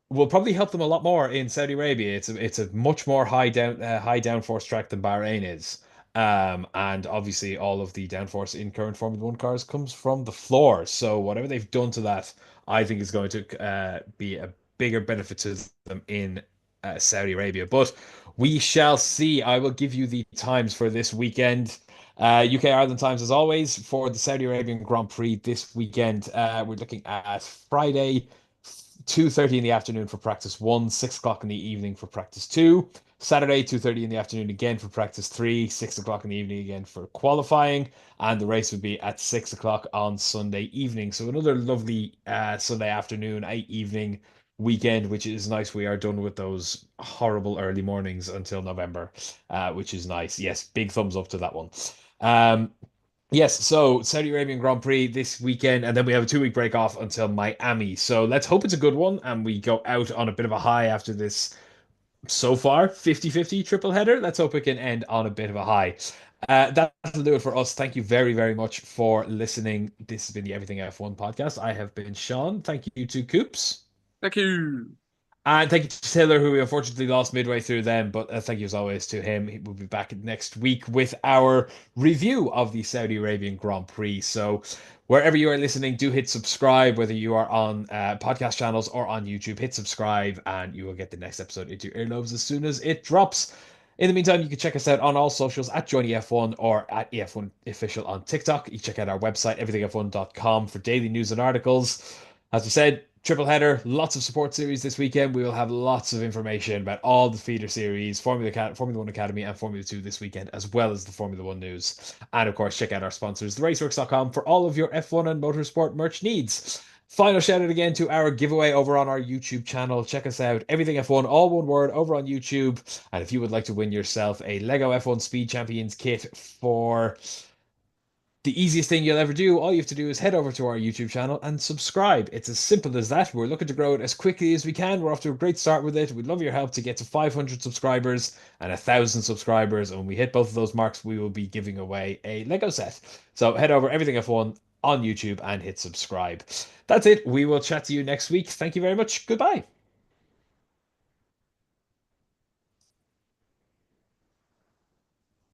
will probably help them a lot more in Saudi Arabia. It's a much more high downforce track than Bahrain is. And obviously all of the downforce in current Formula One cars comes from the floor. So whatever they've done to that, I think is going to be a bigger benefit to them in Saudi Arabia. But we shall see. I will give you the times for this weekend. UK Ireland times as always for the Saudi Arabian Grand Prix this weekend. We're looking at Friday, 2:30 in the afternoon for practice 1, 6 o'clock in the evening for practice 2. Saturday, 2:30 in the afternoon again for practice 3, 6 o'clock in the evening again for qualifying, and the race would be at 6 o'clock on Sunday evening. So another lovely Sunday afternoon, evening weekend, which is nice. We are done with those horrible early mornings until November, which is nice. Yes, big thumbs up to that one. Um, Yes, so Saudi Arabian Grand Prix this weekend, and then we have a 2 week break off until Miami. So let's hope it's a good one and we go out on a bit of a high after this so far 50-50 triple header. Let's hope it can end on a bit of a high. That'll do it for us. Thank you very, very much for listening. This has been the Everything F1 podcast. I have been Sean. Thank you to Coops. Thank you. And thank you to Taylor, who we unfortunately lost midway through then. But thank you as always to him. We'll be back next week with our review of the Saudi Arabian Grand Prix. So wherever you are listening, do hit subscribe, whether you are on podcast channels or on YouTube. Hit subscribe, and you will get the next episode into your earlobes as soon as it drops. In the meantime, you can check us out on all socials at JohnnyF1 or at EF1 Official on TikTok. You check out our website, everythingf1.com, for daily news and articles. As we said, triple header, lots of support series this weekend. We will have lots of information about all the feeder series, Formula 1 Academy and Formula 2 this weekend, as well as the Formula 1 news. And of course, check out our sponsors, theraceworks.com, for all of your F1 and motorsport merch needs. Final shout out again to our giveaway over on our YouTube channel. Check us out, Everything F1, all one word, over on YouTube. And if you would like to win yourself a Lego F1 Speed Champions kit for the easiest thing you'll ever do, all you have to do is head over to our YouTube channel and subscribe. It's as simple as that. We're looking to grow it as quickly as we can. We're off to a great start with it. We'd love your help to get to 500 subscribers and 1,000 subscribers. And when we hit both of those marks, we will be giving away a Lego set. So head over Everything F1 on YouTube and hit subscribe. That's it. We will chat to you next week. Thank you very much. Goodbye.